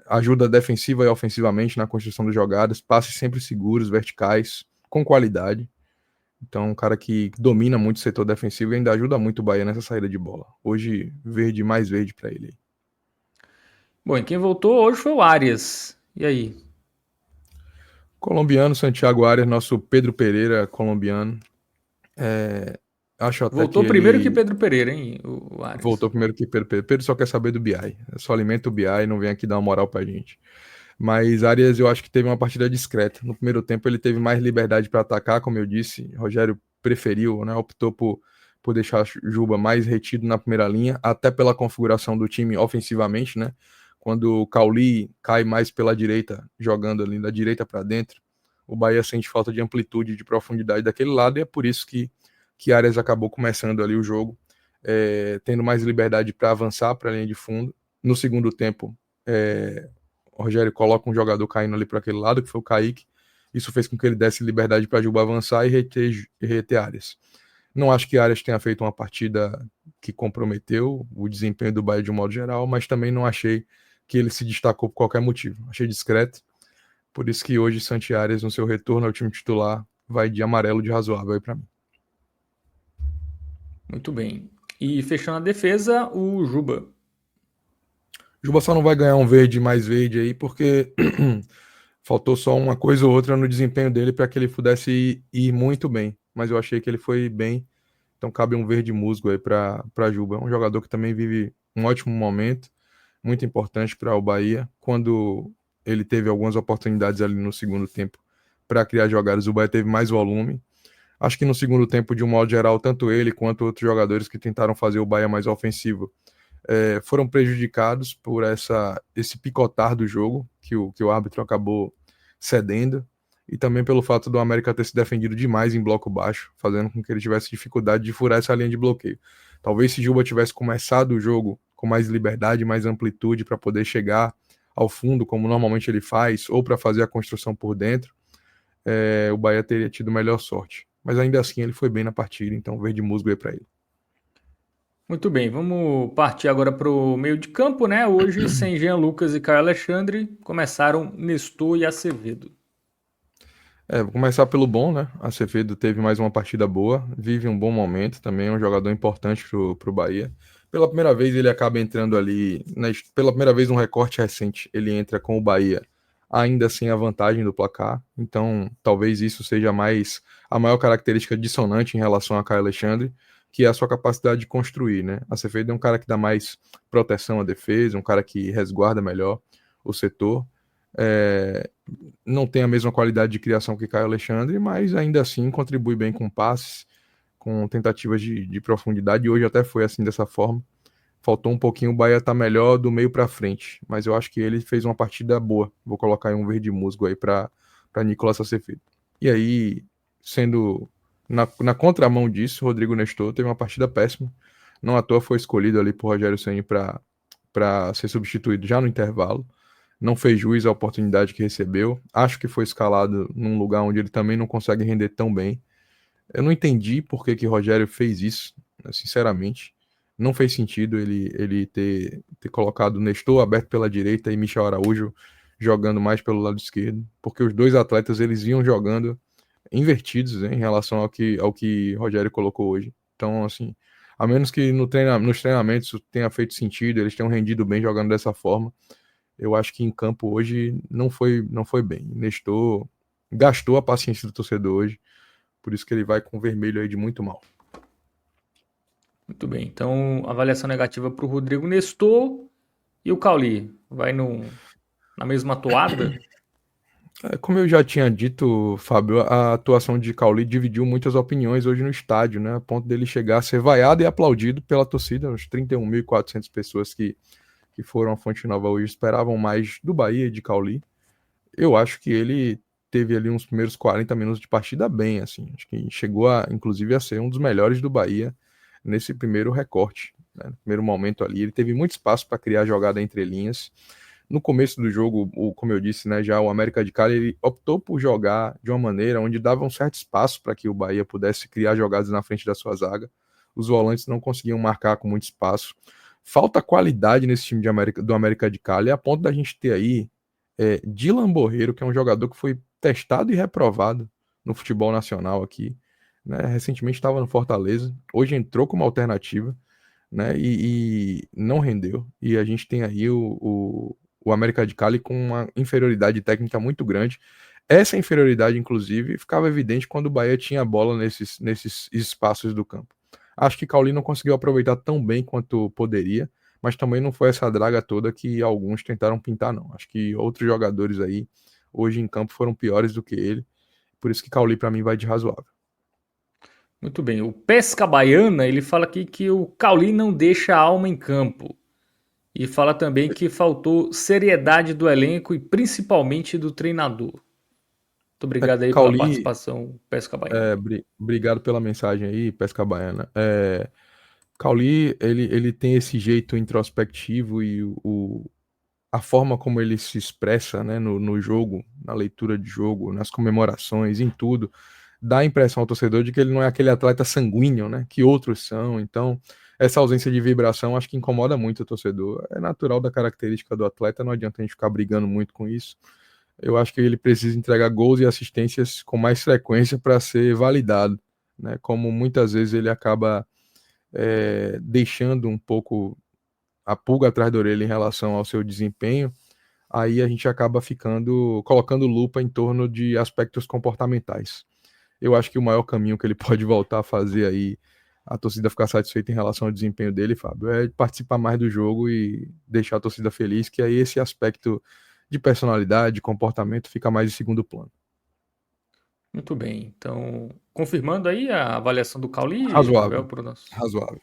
Ajuda defensiva e ofensivamente na construção das jogadas. Passes sempre seguros, verticais, com qualidade. Então, um cara que domina muito o setor defensivo e ainda ajuda muito o Bahia nessa saída de bola. Hoje, verde, mais verde para ele. Bom, e quem voltou hoje foi o Arias. E aí? Colombiano, Santiago Arias, nosso Pedro Pereira colombiano. Acho até Voltou que primeiro ele que Pedro Pereira, hein, o Arias. voltou primeiro que Pedro Pereira. Pedro só quer saber do BI. Só alimenta o BI, não vem aqui dar uma moral pra gente. Mas Arias, eu acho que teve uma partida discreta. No primeiro tempo ele teve mais liberdade para atacar, como eu disse. Rogério preferiu, né, optou por deixar Juba mais retido na primeira linha, até pela configuração do time ofensivamente, né? Quando o Cauli cai mais pela direita, jogando ali da direita para dentro, o Bahia sente falta de amplitude, de profundidade daquele lado, e é por isso que Arias acabou começando ali o jogo, tendo mais liberdade para avançar para a linha de fundo. No segundo tempo, o Rogério coloca um jogador caindo ali para aquele lado, que foi o Kaique. Isso fez com que ele desse liberdade para Juba avançar e reter Arias. Não acho que Arias tenha feito uma partida que comprometeu o desempenho do Bahia de um modo geral, mas também não achei que ele se destacou por qualquer motivo. Achei discreto. Por isso que hoje Santi Arias, no seu retorno ao time titular, vai de amarelo de razoável aí para mim. Muito bem. E fechando a defesa, o Juba. Juba só não vai ganhar um verde mais verde aí, porque faltou só uma coisa ou outra no desempenho dele para que ele pudesse ir muito bem. Mas eu achei que ele foi bem. Então cabe um verde musgo aí para Juba. É um jogador que também vive um ótimo momento, muito importante para o Bahia. Quando ele teve algumas oportunidades ali no segundo tempo para criar jogadas, o Bahia teve mais volume. Acho que no segundo tempo, de um modo geral, tanto ele quanto outros jogadores que tentaram fazer o Bahia mais ofensivo foram prejudicados por esse picotar do jogo que o árbitro acabou cedendo, e também pelo fato do América ter se defendido demais em bloco baixo, fazendo com que ele tivesse dificuldade de furar essa linha de bloqueio. Talvez se Juba tivesse começado o jogo com mais liberdade, mais amplitude para poder chegar ao fundo, como normalmente ele faz, ou para fazer a construção por dentro, o Bahia teria tido melhor sorte. Mas ainda assim ele foi bem na partida, então verde musgo aí para ele. Muito bem, vamos partir agora para o meio de campo, né? Hoje, sem Jean Lucas e Caio Alexandre, começaram Nestor e Acevedo. Vou começar pelo bom, né? Acevedo teve mais uma partida boa, vive um bom momento, também é um jogador importante pro Bahia. Pela primeira vez ele acaba entrando ali, pela primeira vez um recorte recente, ele entra com o Bahia ainda sem a vantagem do placar, então talvez isso seja a maior característica dissonante em relação a Caio Alexandre, que é a sua capacidade de construir, né? Acevedo é um cara que dá mais proteção à defesa, um cara que resguarda melhor o setor. Não tem a mesma qualidade de criação que Caio Alexandre, mas ainda assim contribui bem com passes, com tentativas de profundidade, e hoje até foi assim dessa forma. Faltou um pouquinho o Bahia estar melhor do meio para frente, mas eu acho que ele fez uma partida boa. Vou colocar aí um verde musgo aí para Nicolas Acevedo. E aí, sendo na contramão disso, Rodrigo Nestor teve uma partida péssima. Não à toa foi escolhido ali por Rogério Ceni para ser substituído já no intervalo. Não fez jus à oportunidade que recebeu. Acho que foi escalado num lugar onde ele também não consegue render tão bem. Eu não entendi por que Rogério fez isso, sinceramente. Não fez sentido ele ter colocado Nestor aberto pela direita e Michel Araújo jogando mais pelo lado esquerdo, porque os dois atletas eles iam jogando invertidos, né, em relação ao que Rogério colocou hoje. Então, assim, a menos que nos treinamentos tenha feito sentido, eles tenham rendido bem jogando dessa forma, eu acho que em campo hoje não foi bem. Nestor gastou a paciência do torcedor hoje, por isso que ele vai com vermelho aí de muito mal. Muito bem, então avaliação negativa para o Rodrigo Nestor. E o Cauli, vai na mesma toada? Como eu já tinha dito, Fábio, a atuação de Cauli dividiu muitas opiniões hoje no estádio, né? A ponto dele chegar a ser vaiado e aplaudido pela torcida, uns 31.400 pessoas que foram à Fonte Nova hoje esperavam mais do Bahia e de Cauli. Eu acho que ele teve ali uns primeiros 40 minutos de partida bem, assim. Acho que chegou inclusive, a ser um dos melhores do Bahia nesse primeiro recorte, né? No primeiro momento ali. Ele teve muito espaço para criar jogada entre linhas. No começo do jogo, como eu disse, né, já o América de Cali ele optou por jogar de uma maneira onde dava um certo espaço para que o Bahia pudesse criar jogadas na frente da sua zaga. Os volantes não conseguiam marcar com muito espaço. Falta qualidade nesse time do América de Cali, a ponto da gente ter aí Dylan Borreiro, que é um jogador que foi testado e reprovado no futebol nacional aqui, né? Recentemente estava no Fortaleza, hoje entrou como alternativa, né? E não rendeu. E a gente tem aí o América de Cali com uma inferioridade técnica muito grande. Essa inferioridade, inclusive, ficava evidente quando o Bahia tinha a bola nesses espaços do campo. Acho que Cauli não conseguiu aproveitar tão bem quanto poderia, mas também não foi essa draga toda que alguns tentaram pintar, não. Acho que outros jogadores aí, hoje em campo, foram piores do que ele. Por isso que Cauli, para mim, vai de razoável. Muito bem, o Pesca Baiana, ele fala aqui que o Cauli não deixa a alma em campo. E fala também que faltou seriedade do elenco e principalmente do treinador. Muito obrigado aí pela Cauli, participação, Pesca Baiana. obrigado pela mensagem aí, Pesca Baiana. Cauli, ele tem esse jeito introspectivo e a forma como ele se expressa, né, no jogo, na leitura de jogo, nas comemorações, em tudo, dá a impressão ao torcedor de que ele não é aquele atleta sanguíneo, né, que outros são. Então, essa ausência de vibração acho que incomoda muito o torcedor. É natural da característica do atleta, não adianta a gente ficar brigando muito com isso. eu acho que ele precisa entregar gols e assistências com mais frequência para ser validado, né? Como muitas vezes ele acaba deixando um pouco a pulga atrás da orelha em relação ao seu desempenho, aí a gente acaba colocando lupa em torno de aspectos comportamentais. Eu acho que o maior caminho que ele pode voltar a fazer aí, a torcida ficar satisfeita em relação ao desempenho dele, Fábio, é participar mais do jogo e deixar a torcida feliz, que aí esse aspecto de personalidade, de comportamento, fica mais em segundo plano. Muito bem. Então, confirmando aí a avaliação do Cauli, Fabel, Razoável, para o nosso razoável.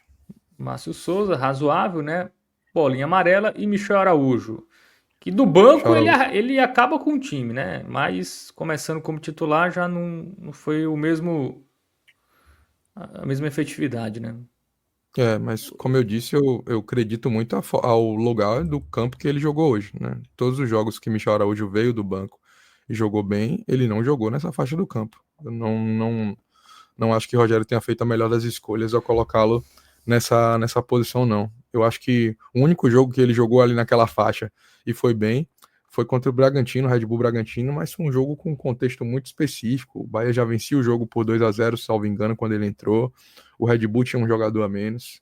Márcio Souza, razoável, né? Bolinha amarela e Michel Araújo. Que do banco ele acaba com o time, né? Mas começando como titular já não foi a mesma efetividade, né? Mas como eu disse, eu acredito muito ao lugar do campo que ele jogou hoje, né? Todos os jogos que Michel Araújo veio do banco e jogou bem, ele não jogou nessa faixa do campo. Eu não acho que o Rogério tenha feito a melhor das escolhas ao colocá-lo nessa posição, não. Eu acho que o único jogo que ele jogou ali naquela faixa e foi bem foi contra o Bragantino, Red Bull Bragantino, mas foi um jogo com um contexto muito específico. O Bahia já vencia o jogo por 2-0, salvo engano, quando ele entrou. O Red Bull tinha um jogador a menos.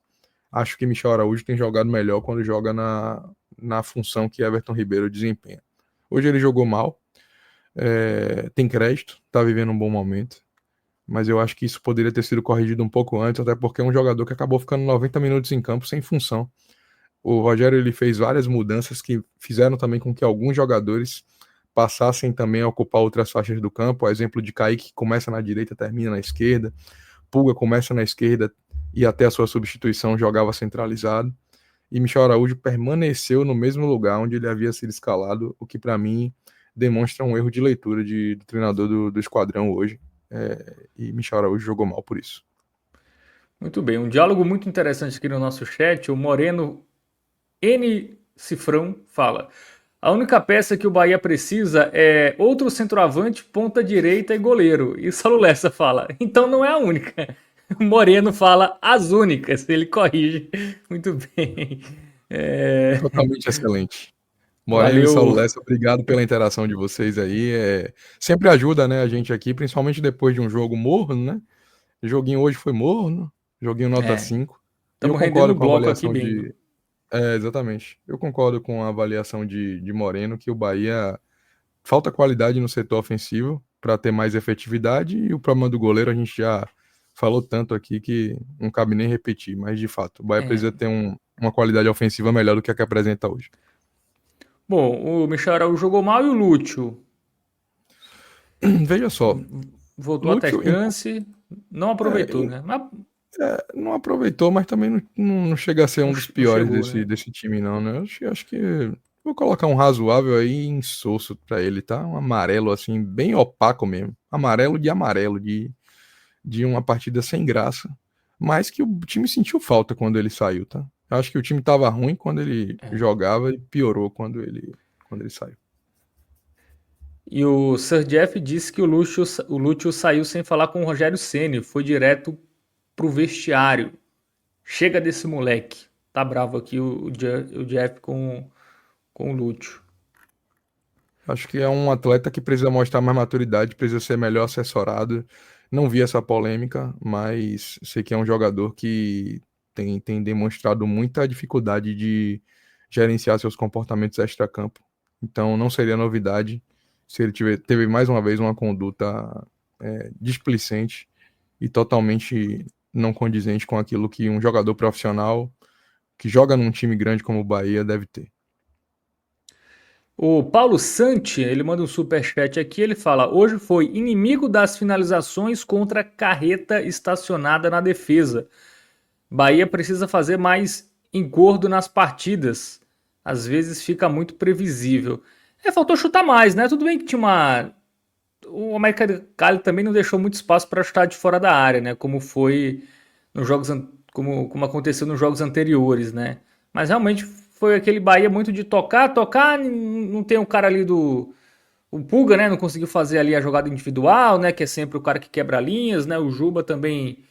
Acho que Michel Araújo tem jogado melhor quando joga na função que Everton Ribeiro desempenha. Hoje ele jogou mal, tem crédito, está vivendo um bom momento, mas eu acho que isso poderia ter sido corrigido um pouco antes, até porque é um jogador que acabou ficando 90 minutos em campo sem função. O Rogério ele fez várias mudanças que fizeram também com que alguns jogadores passassem também a ocupar outras faixas do campo. O exemplo de Kaique, que começa na direita, termina na esquerda. Pulga começa na esquerda e até a sua substituição jogava centralizado. E Michel Araújo permaneceu no mesmo lugar onde ele havia sido escalado, o que para mim demonstra um erro de leitura do treinador do esquadrão hoje. E Michel Araújo jogou mal por isso. Muito bem, um diálogo muito interessante aqui no nosso chat. O Moreno N. Cifrão fala: a única peça que o Bahia precisa é outro centroavante, ponta direita e goleiro. E o Saulo Lessa fala: então não é a única. O Moreno fala as únicas. Ele corrige. Muito bem. Totalmente excelente. Moreno e Valeu. Saulo Lessa, obrigado pela interação de vocês aí. Sempre ajuda, né, a gente aqui, principalmente depois de um jogo morno, né? O joguinho hoje foi morno, joguinho nota 5. Estamos rendendo o bloco aqui bem. Exatamente. Eu concordo com a avaliação de Moreno, que o Bahia falta qualidade no setor ofensivo para ter mais efetividade, e o problema do goleiro a gente já falou tanto aqui que não cabe nem repetir, mas de fato, o Bahia precisa ter uma qualidade ofensiva melhor do que a que apresenta hoje. Bom, o Michel Araújo jogou mal e o Lúcio? Veja só. Voltou até chance, não aproveitou, né? Não aproveitou, mas também não chega a ser um dos piores chegou, desse time, não, né? Acho que vou colocar um razoável aí em Sosso pra ele, tá? Um amarelo, assim, bem opaco mesmo. Amarelo, de uma partida sem graça. Mas que o time sentiu falta quando ele saiu, tá? Eu acho que o time tava ruim quando ele jogava e piorou quando ele saiu. E o Sir Jeff disse que o Lúcio saiu sem falar com o Rogério Ceni, foi direto pro vestiário. Chega desse moleque. Tá bravo aqui o Jeff com o Lúcio. Acho que é um atleta que precisa mostrar mais maturidade, precisa ser melhor assessorado. Não vi essa polêmica, mas sei que é um jogador que tem demonstrado muita dificuldade de gerenciar seus comportamentos extra-campo. Então não seria novidade se ele teve mais uma vez uma conduta displicente e totalmente não condizente com aquilo que um jogador profissional que joga num time grande como o Bahia deve ter. O Paulo Santi, ele manda um superchat aqui, ele fala: hoje foi inimigo das finalizações contra carreta estacionada na defesa. Bahia precisa fazer mais engordo nas partidas. Às vezes fica muito previsível. Faltou chutar mais, né? Tudo bem que tinha uma... O América de Cali também não deixou muito espaço para chutar de fora da área, né? Como foi nos jogos... Como aconteceu nos jogos anteriores, né? Mas realmente foi aquele Bahia muito de tocar, não tem um cara ali do... O Pulga, né? Não conseguiu fazer ali a jogada individual, né? Que é sempre o cara que quebra linhas, né? O Juba também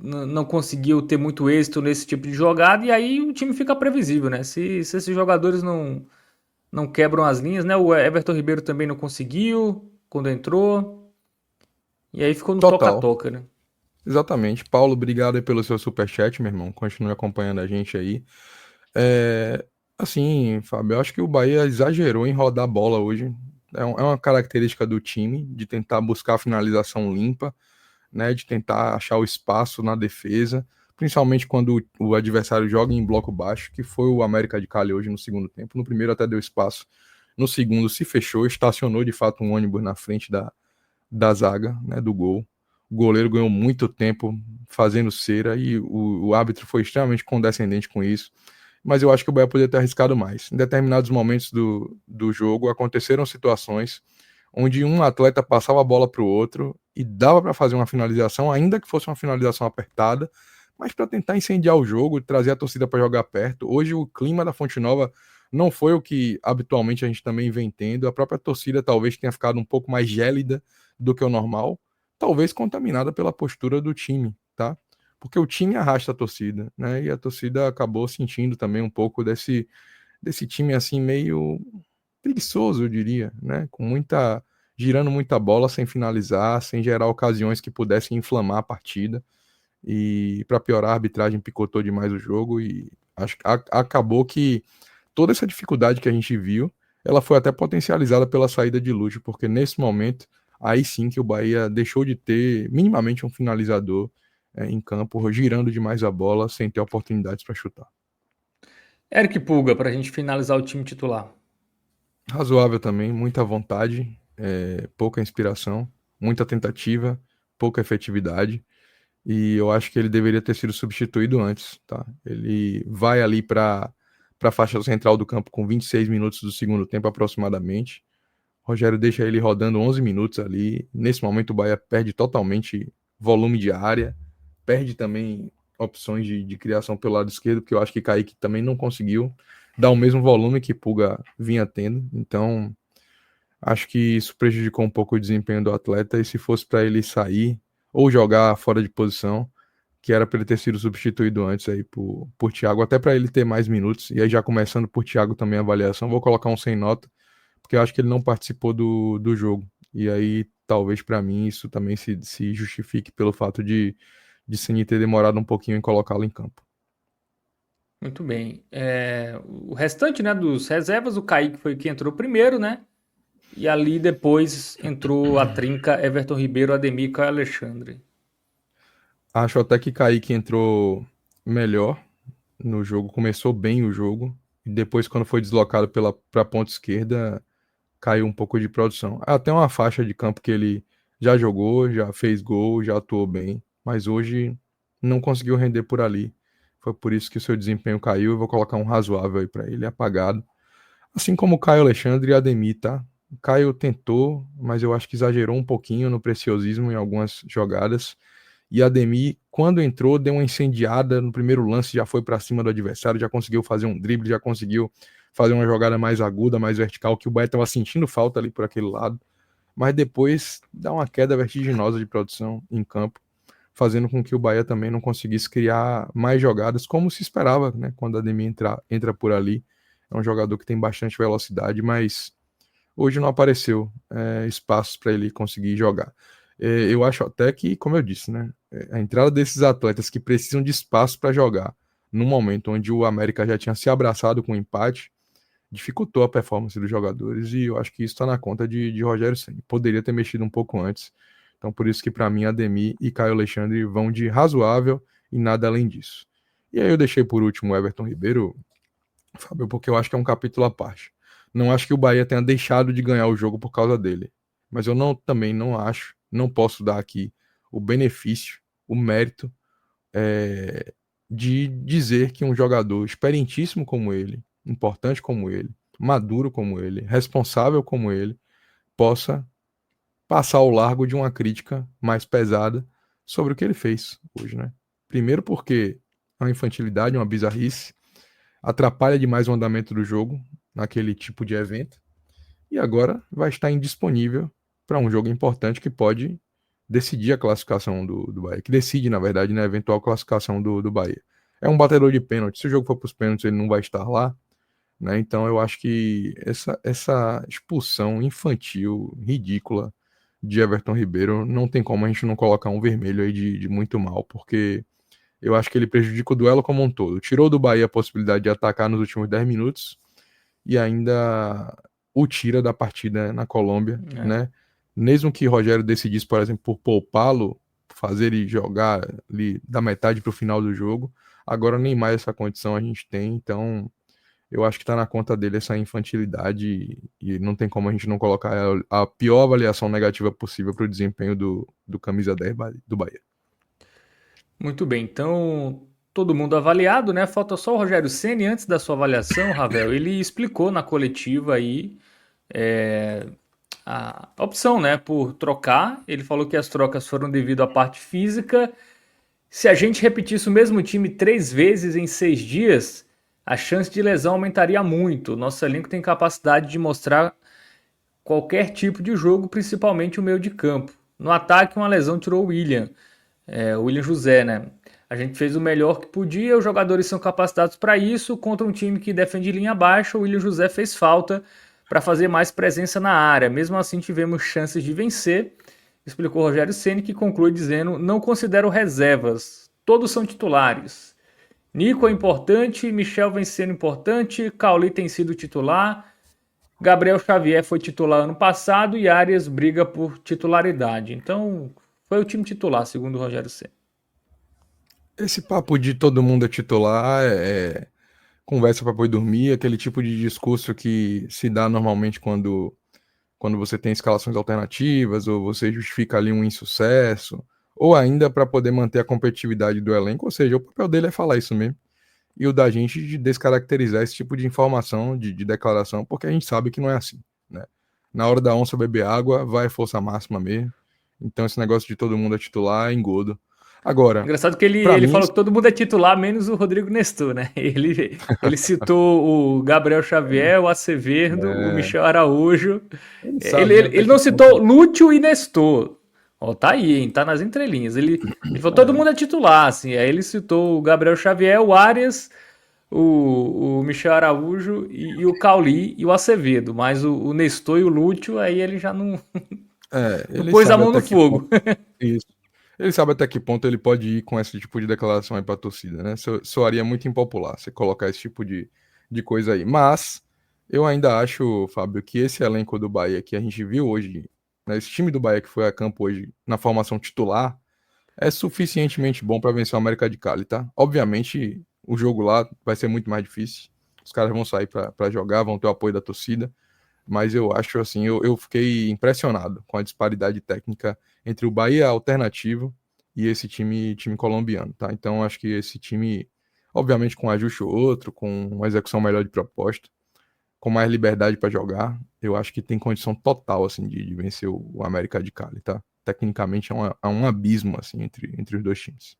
não conseguiu ter muito êxito nesse tipo de jogada, e aí o time fica previsível, né? Se esses jogadores não quebram as linhas, né? O Everton Ribeiro também não conseguiu quando entrou. E aí ficou no Total. toca-toca, né? Exatamente. Paulo, obrigado aí pelo seu superchat, meu irmão. Continue acompanhando a gente aí. É, assim, Fábio, eu acho que o Bahia exagerou em rodar a bola hoje. É uma característica do time de tentar buscar a finalização limpa, né? De tentar achar o espaço na defesa, principalmente quando o adversário joga em bloco baixo, que foi o América de Cali hoje no segundo tempo. No primeiro até deu espaço. No segundo se fechou, estacionou de fato um ônibus na frente da zaga, né, do gol. O goleiro ganhou muito tempo fazendo cera e o árbitro foi extremamente condescendente com isso. Mas eu acho que o Bahia poderia ter arriscado mais. Em determinados momentos do jogo aconteceram situações onde um atleta passava a bola para o outro e dava para fazer uma finalização, ainda que fosse uma finalização apertada, mas para tentar incendiar o jogo, trazer a torcida para jogar perto. Hoje o clima da Fonte Nova não foi o que habitualmente a gente também vem tendo. A própria torcida talvez tenha ficado um pouco mais gélida do que o normal, talvez contaminada pela postura do time, tá? Porque o time arrasta a torcida, né? E a torcida acabou sentindo também um pouco desse time assim meio preguiçoso, eu diria, né? Com muita girando muita bola sem finalizar, sem gerar ocasiões que pudessem inflamar a partida. E para piorar, a arbitragem picotou demais o jogo e acho que acabou que toda essa dificuldade que a gente viu, ela foi até potencializada pela saída de Lúcio, porque nesse momento, aí sim que o Bahia deixou de ter minimamente um finalizador em campo, girando demais a bola, sem ter oportunidades para chutar. Eric Pulga, para a gente finalizar o time titular. Razoável também, muita vontade, pouca inspiração, muita tentativa, pouca efetividade. E eu acho que ele deveria ter sido substituído antes, tá? Ele vai ali para a faixa central do campo com 26 minutos do segundo tempo aproximadamente. Rogério deixa ele rodando 11 minutos ali. Nesse momento o Bahia perde totalmente volume de área, perde também opções de criação pelo lado esquerdo, porque eu acho que Kaique também não conseguiu dar o mesmo volume que Pulga vinha tendo. Então, acho que isso prejudicou um pouco o desempenho do atleta. E se fosse para ele sair ou jogar fora de posição, que era para ele ter sido substituído antes aí por Thiago, até para ele ter mais minutos. E aí, já começando por Thiago também a avaliação, vou colocar um sem nota, porque eu acho que ele não participou do jogo. E aí, talvez para mim, isso também se justifique pelo fato de Ceni ter demorado um pouquinho em colocá-lo em campo. Muito bem. O restante, né, dos reservas, o Kaique foi quem entrou primeiro, né? E ali depois entrou a trinca Everton Ribeiro, Ademir e Caio Alexandre. Acho até que Kaique entrou melhor no jogo, começou bem o jogo, e depois, quando foi deslocado para a ponta esquerda, caiu um pouco de produção. Até uma faixa de campo que ele já jogou, já fez gol, já atuou bem, mas hoje não conseguiu render por ali. Foi por isso que o seu desempenho caiu. Eu vou colocar um razoável aí para ele, apagado. Assim como o Caio Alexandre e Ademir, tá? O Caio tentou, mas eu acho que exagerou um pouquinho no preciosismo em algumas jogadas. E Ademir, quando entrou, deu uma incendiada no primeiro lance, já foi para cima do adversário, já conseguiu fazer um drible, já conseguiu fazer uma jogada mais aguda, mais vertical, que o Bahia estava sentindo falta ali por aquele lado. Mas depois dá uma queda vertiginosa de produção em campo, fazendo com que o Bahia também não conseguisse criar mais jogadas, como se esperava, né? Quando a Ademir entra por ali. É um jogador que tem bastante velocidade, mas hoje não apareceu espaços para ele conseguir jogar. Eu acho até que, como eu disse, né, a entrada desses atletas que precisam de espaço para jogar, no momento onde o América já tinha se abraçado com o empate, dificultou a performance dos jogadores e eu acho que isso está na conta de Rogério Ceni. Poderia ter mexido um pouco antes. Então, por isso que para mim, Ademir e Caio Alexandre vão de razoável e nada além disso. E aí eu deixei por último o Everton Ribeiro, Fábio, porque eu acho que é um capítulo à parte. Não acho que o Bahia tenha deixado de ganhar o jogo por causa dele. Mas eu também não acho, não posso dar aqui o benefício, o mérito de dizer que um jogador experientíssimo como ele, importante como ele, maduro como ele, responsável como ele, possa passar ao largo de uma crítica mais pesada sobre o que ele fez hoje, né? Primeiro porque é uma infantilidade, uma bizarrice, atrapalha demais o andamento do jogo naquele tipo de evento e agora vai estar indisponível para um jogo importante que pode decidir a classificação do Bahia, que decide, na verdade, na eventual classificação do Bahia. É um batedor de pênalti. Se o jogo for para os pênaltis, ele não vai estar lá. né? Então eu acho que essa expulsão infantil, ridícula de Everton Ribeiro, não tem como a gente não colocar um vermelho aí de muito mal, porque eu acho que ele prejudica o duelo como um todo. Tirou do Bahia a possibilidade de atacar nos últimos 10 minutos e ainda o tira da partida na Colômbia, É. né? Mesmo que Rogério decidisse, por exemplo, por poupá-lo, fazer ele jogar ali da metade para o final do jogo, agora nem mais essa condição a gente tem, então eu acho que está na conta dele essa infantilidade e não tem como a gente não colocar a pior avaliação negativa possível para o desempenho do camisa 10 do Bahia. Muito bem, então todo mundo avaliado, né? Falta só o Rogério Ceni antes da sua avaliação, Ravel. Ele explicou na coletiva aí é, a opção, né, por trocar. Ele falou que as trocas foram devido à parte física. Se a gente repetisse o mesmo time 3 vezes em 6 dias, a chance de lesão aumentaria muito. Nosso elenco tem capacidade de mostrar qualquer tipo de jogo, principalmente o meio de campo. No ataque, uma lesão tirou o William José, né? A gente fez o melhor que podia, os jogadores são capacitados para isso. Contra um time que defende linha baixa, o William José fez falta para fazer mais presença na área. Mesmo assim, tivemos chances de vencer, explicou Rogério Ceni, que conclui dizendo: não considero reservas, todos são titulares. Nico é importante, Michel vem sendo importante, Cauli tem sido titular, Gabriel Xavier foi titular ano passado e Arias briga por titularidade. Então, foi o time titular, segundo o Rogério Ceni. Esse papo de todo mundo é titular conversa para poder dormir, aquele tipo de discurso que se dá normalmente quando você tem escalações alternativas, ou você justifica ali um insucesso, ou ainda para poder manter a competitividade do elenco, ou seja, o papel dele é falar isso mesmo. E o da gente de descaracterizar esse tipo de informação, de declaração, porque a gente sabe que não é assim, né? Na hora da onça beber água, vai força máxima mesmo. Então esse negócio de todo mundo é titular é engodo. Agora, Engraçado que ele, para ele mim, falou que todo mundo é titular, menos o Rodrigo Nestor, né? Ele citou o Gabriel Xavier, o Acevedo, o é, Michel Araújo. ele Ele, sabe, né, ele, até ele que não citou ponto. Lúcio e Nestor. Ó, tá aí, hein? Tá nas entrelinhas. Ele falou todo É, mundo é titular, assim. Aí ele citou o Gabriel Xavier, o Arias, o Michel Araújo e o Cauli e o Acevedo. Mas o Nestor e o Lúcio, aí ele já não ele pôs a sabe mão no até que ponto. fogo. Isso. Ele sabe até que ponto ele pode ir com esse tipo de declaração aí pra torcida, né? Soaria muito impopular você colocar esse tipo de coisa aí. Mas eu ainda acho, Fábio, que esse elenco do Bahia que a gente viu hoje, né, esse time do Bahia que foi a campo hoje na formação titular, é suficientemente bom para vencer o América de Cali, tá? Obviamente, o jogo lá vai ser muito mais difícil. Os caras vão sair para jogar, vão ter o apoio da torcida. Mas eu acho assim, eu fiquei impressionado com a disparidade técnica entre o Bahia alternativo e esse time colombiano, tá? Então acho que esse time, obviamente com um ajuste ou outro, com uma execução melhor de proposta, com mais liberdade para jogar, eu acho que tem condição total assim de vencer o América de Cali, tá? Tecnicamente é um abismo assim entre os dois times.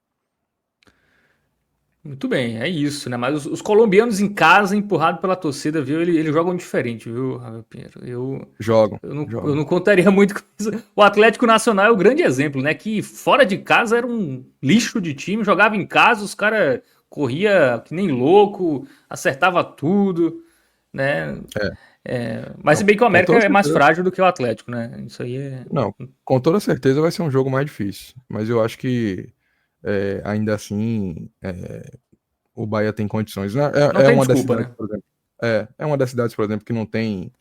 Muito bem, é isso, né? Mas os colombianos em casa, empurrado pela torcida, viu? Eles jogam diferente, viu, Rafael Pinheiro? Jogam, Eu jogam. não contaria muito com isso. O Atlético Nacional é o grande exemplo, né? Que fora de casa era um lixo de time, jogava em casa, os caras corria que nem louco, acertava tudo, né? É, Mas se não, bem que o com América toda é mais certeza. frágil do que o Atlético, né? Isso aí é. Não, com toda certeza vai ser um jogo mais difícil, mas eu acho que ainda assim o Bahia tem condições. Né? Não É tem uma das desculpa, cidades, né? por exemplo, é uma das cidades, por exemplo, que não tem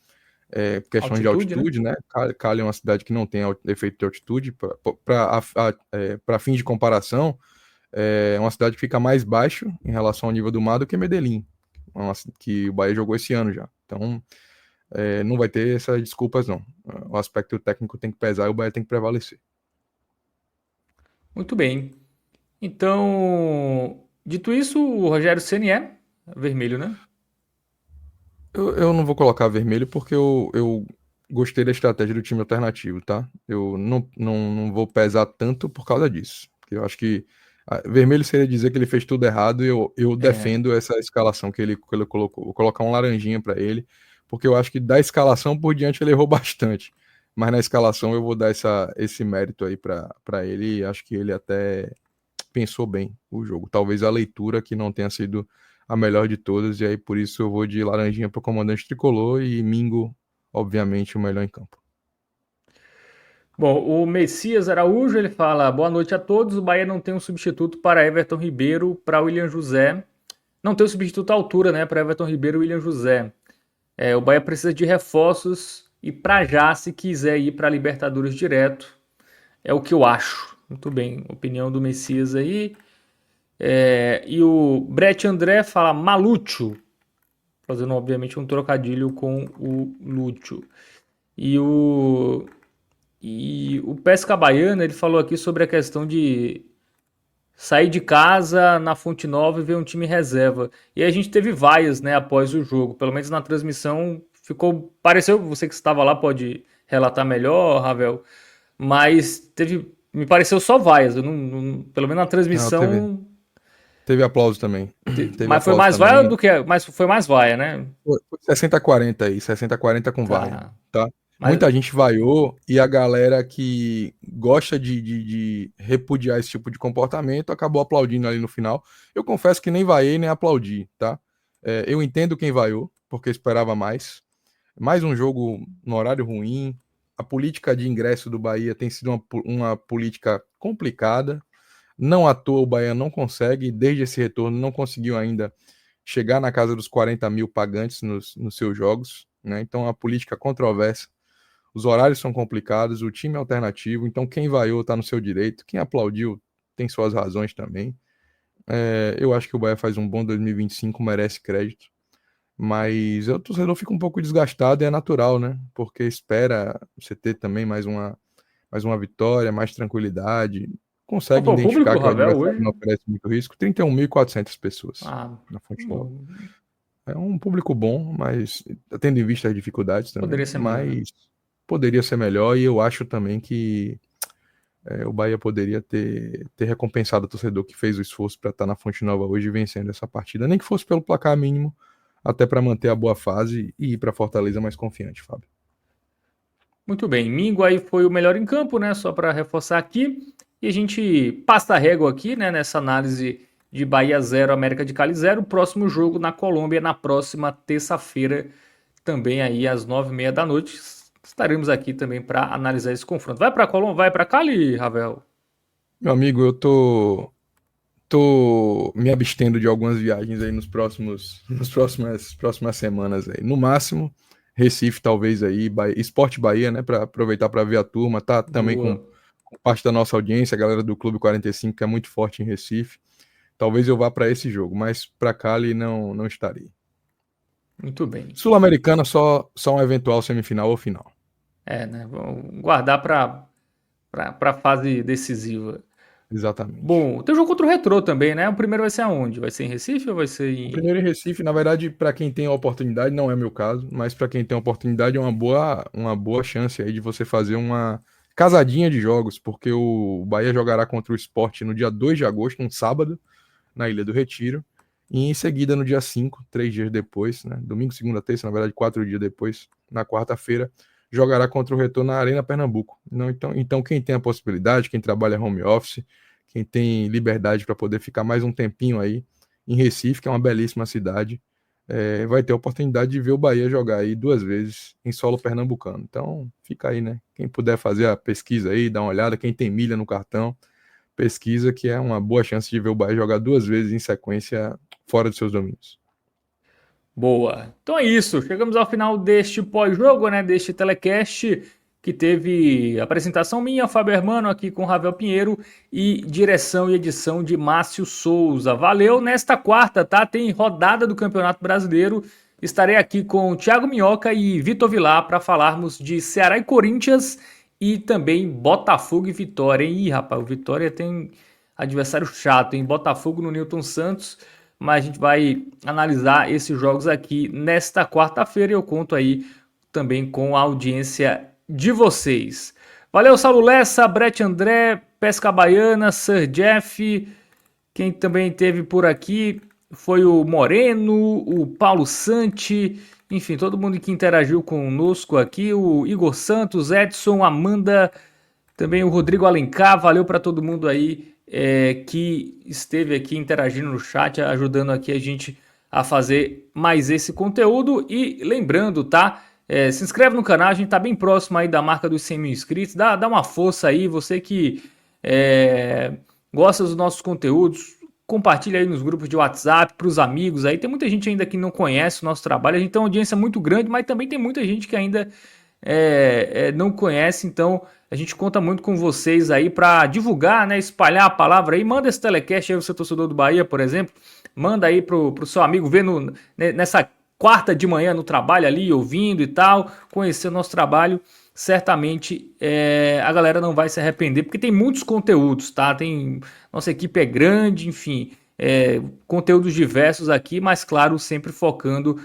questões de Altitude, né? altitude, né? Cali é uma cidade que não tem efeito de altitude. Para fim de comparação, é uma cidade que fica mais baixo em relação ao nível do mar do que Medellín, que o Bahia jogou esse ano já. Então, não vai ter essas desculpas, não. O aspecto técnico tem que pesar e o Bahia tem que prevalecer. Muito bem. Então, dito isso, o Rogério Ceni é vermelho, né? Eu não vou colocar vermelho porque eu gostei da estratégia do time alternativo, tá? Eu não vou pesar tanto por causa disso. Porque eu acho que vermelho seria dizer que ele fez tudo errado e eu defendo essa escalação que ele colocou. Vou colocar um laranjinha para ele, porque eu acho que da escalação por diante ele errou bastante. Mas na escalação eu vou dar esse mérito aí para ele e acho que ele até pensou bem o jogo. Talvez a leitura que não tenha sido a melhor de todas, e aí por isso eu vou de laranjinha para o comandante tricolor e Mingo, obviamente, o melhor em campo. Bom, o Messias Araújo, ele fala, boa noite a todos, o Bahia não tem um substituto para Everton Ribeiro, para William José, não tem um substituto à altura, né, para Everton Ribeiro e William José. O Bahia precisa de reforços e para já, se quiser ir para a Libertadores direto, é o que eu acho. Muito bem, opinião do Messias aí. E o Brett André fala Malúcio, fazendo obviamente um trocadilho com o Lúcio. E o Pesca Baiana, ele falou aqui sobre a questão de sair de casa na Fonte Nova e ver um time reserva. E aí a gente teve vaias, né, após o jogo. Pelo menos na transmissão pareceu, você que estava lá pode relatar melhor, Ravel, mas me pareceu só vaias. Eu pelo menos na transmissão. Teve aplauso também. Mas foi mais vaia do que. Mas foi mais vaia, né? Foi 60-40 aí, 60-40 com vaia, tá? Mas... Muita gente vaiou e a galera que gosta de repudiar esse tipo de comportamento acabou aplaudindo ali no final. Eu confesso que nem vaiei nem aplaudi, tá? Eu entendo quem vaiou, porque esperava mais. Mais um jogo no horário ruim. A política de ingresso do Bahia tem sido uma política complicada. Não à toa o Bahia não consegue, desde esse retorno, não conseguiu ainda chegar na casa dos 40 mil pagantes nos seus jogos, né? Então, a política controversa, os horários são complicados, o time é alternativo, então quem vaiou está no seu direito, quem aplaudiu tem suas razões também. Eu acho que o Bahia faz um bom 2025, merece crédito, mas o torcedor fica um pouco desgastado e é natural, né? Porque espera você ter também mais uma vitória, mais tranquilidade. Consegue identificar que o adversário não oferece muito risco. 31.400 pessoas na Fonte Nova. É um público bom, mas tendo em vista as dificuldades também. Poderia ser melhor, e eu acho também que o Bahia poderia ter recompensado o torcedor que fez o esforço para estar na Fonte Nova hoje vencendo essa partida, nem que fosse pelo placar mínimo, até para manter a boa fase e ir para Fortaleza mais confiante, Fábio. Muito bem, Mingo aí foi o melhor em campo, né? Só para reforçar aqui. E a gente passa a régua aqui, né, nessa análise de Bahia 0, América de Cali 0. Próximo jogo na Colômbia, na próxima terça-feira, também aí às 9h30 da noite. Estaremos aqui também para analisar esse confronto. Vai para Colômbia, vai para Cali, Ravel? Meu amigo, eu tô me abstendo de algumas viagens aí nas próximas semanas aí. No máximo, Recife talvez aí, Esporte Bahia, né, para aproveitar para ver a turma, tá também com parte da nossa audiência, a galera do Clube 45, que é muito forte em Recife. Talvez eu vá para esse jogo, mas para Cali não estarei. Muito bem. Sul-Americana só um eventual semifinal ou final. Né? Vamos guardar para a fase decisiva. Exatamente. Bom, tem jogo contra o Retrô também, né? O primeiro vai ser aonde? Vai ser em Recife ou vai ser em... O primeiro em Recife, na verdade, para quem tem a oportunidade, não é meu caso, mas para quem tem a oportunidade é uma boa chance aí de você fazer uma casadinha de jogos, porque o Bahia jogará contra o Sport no dia 2 de agosto, um sábado, na Ilha do Retiro, e em seguida no dia 5, 3 dias depois, né? Domingo, segunda, terça, na verdade 4 dias depois, na quarta-feira, jogará contra o Retrô na Arena Pernambuco. Então quem tem a possibilidade, quem trabalha home office, quem tem liberdade para poder ficar mais um tempinho aí em Recife, que é uma belíssima cidade, vai ter a oportunidade de ver o Bahia jogar aí 2 vezes em solo pernambucano. Então, fica aí, né? Quem puder fazer a pesquisa aí, dá uma olhada, quem tem milha no cartão, pesquisa, que é uma boa chance de ver o Bahia jogar 2 vezes em sequência fora dos seus domínios. Boa. Então é isso. Chegamos ao final deste pós-jogo, né? Deste telecast, que teve apresentação minha, Fábio Hermano, aqui com Ravel Pinheiro, e direção e edição de Márcio Souza. Valeu. Nesta quarta, tá? Tem rodada do Campeonato Brasileiro. Estarei aqui com Thiago Minhoca e Vitor Vilar para falarmos de Ceará e Corinthians e também Botafogo e Vitória. Ih, rapaz, o Vitória tem adversário chato, hein? Botafogo no Newton Santos. Mas a gente vai analisar esses jogos aqui nesta quarta-feira e eu conto aí também com a audiência de vocês. Valeu, Saulo Lessa, Brett André, Pesca Baiana, Sir Jeff. Quem também teve por aqui foi o Moreno, o Paulo Santi, enfim, todo mundo que interagiu conosco aqui, o Igor Santos, Edson, Amanda, também o Rodrigo Alencar. Valeu para todo mundo aí que esteve aqui interagindo no chat, ajudando aqui a gente a fazer mais esse conteúdo. E lembrando, tá? Se inscreve no canal, a gente tá bem próximo aí da marca dos 100 mil inscritos. Dá uma força aí, você que gosta dos nossos conteúdos, compartilha aí nos grupos de WhatsApp, para os amigos aí. Tem muita gente ainda que não conhece o nosso trabalho. A gente tem uma audiência muito grande, mas também tem muita gente que ainda não conhece. Então a gente conta muito com vocês aí para divulgar, né, espalhar a palavra aí. Manda esse telecast aí, você torcedor do Bahia, por exemplo. Manda aí pro seu amigo ver nessa quarta de manhã no trabalho ali, ouvindo e tal, conhecer o nosso trabalho. Certamente a galera não vai se arrepender, porque tem muitos conteúdos, tá? Nossa equipe é grande, enfim, conteúdos diversos aqui, mas claro, sempre focando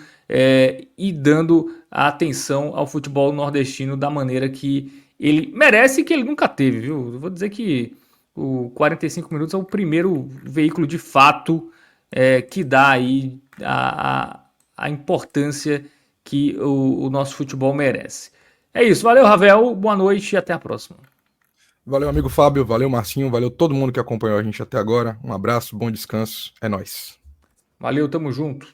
e dando a atenção ao futebol nordestino da maneira que ele merece e que ele nunca teve, viu? Eu vou dizer que o 45 Minutos é o primeiro veículo de fato que dá aí a importância que o nosso futebol merece. É isso, valeu Ravel, boa noite e até a próxima. Valeu, amigo Fábio, valeu, Marcinho, valeu todo mundo que acompanhou a gente até agora. Um abraço, bom descanso, é nóis. Valeu, tamo junto.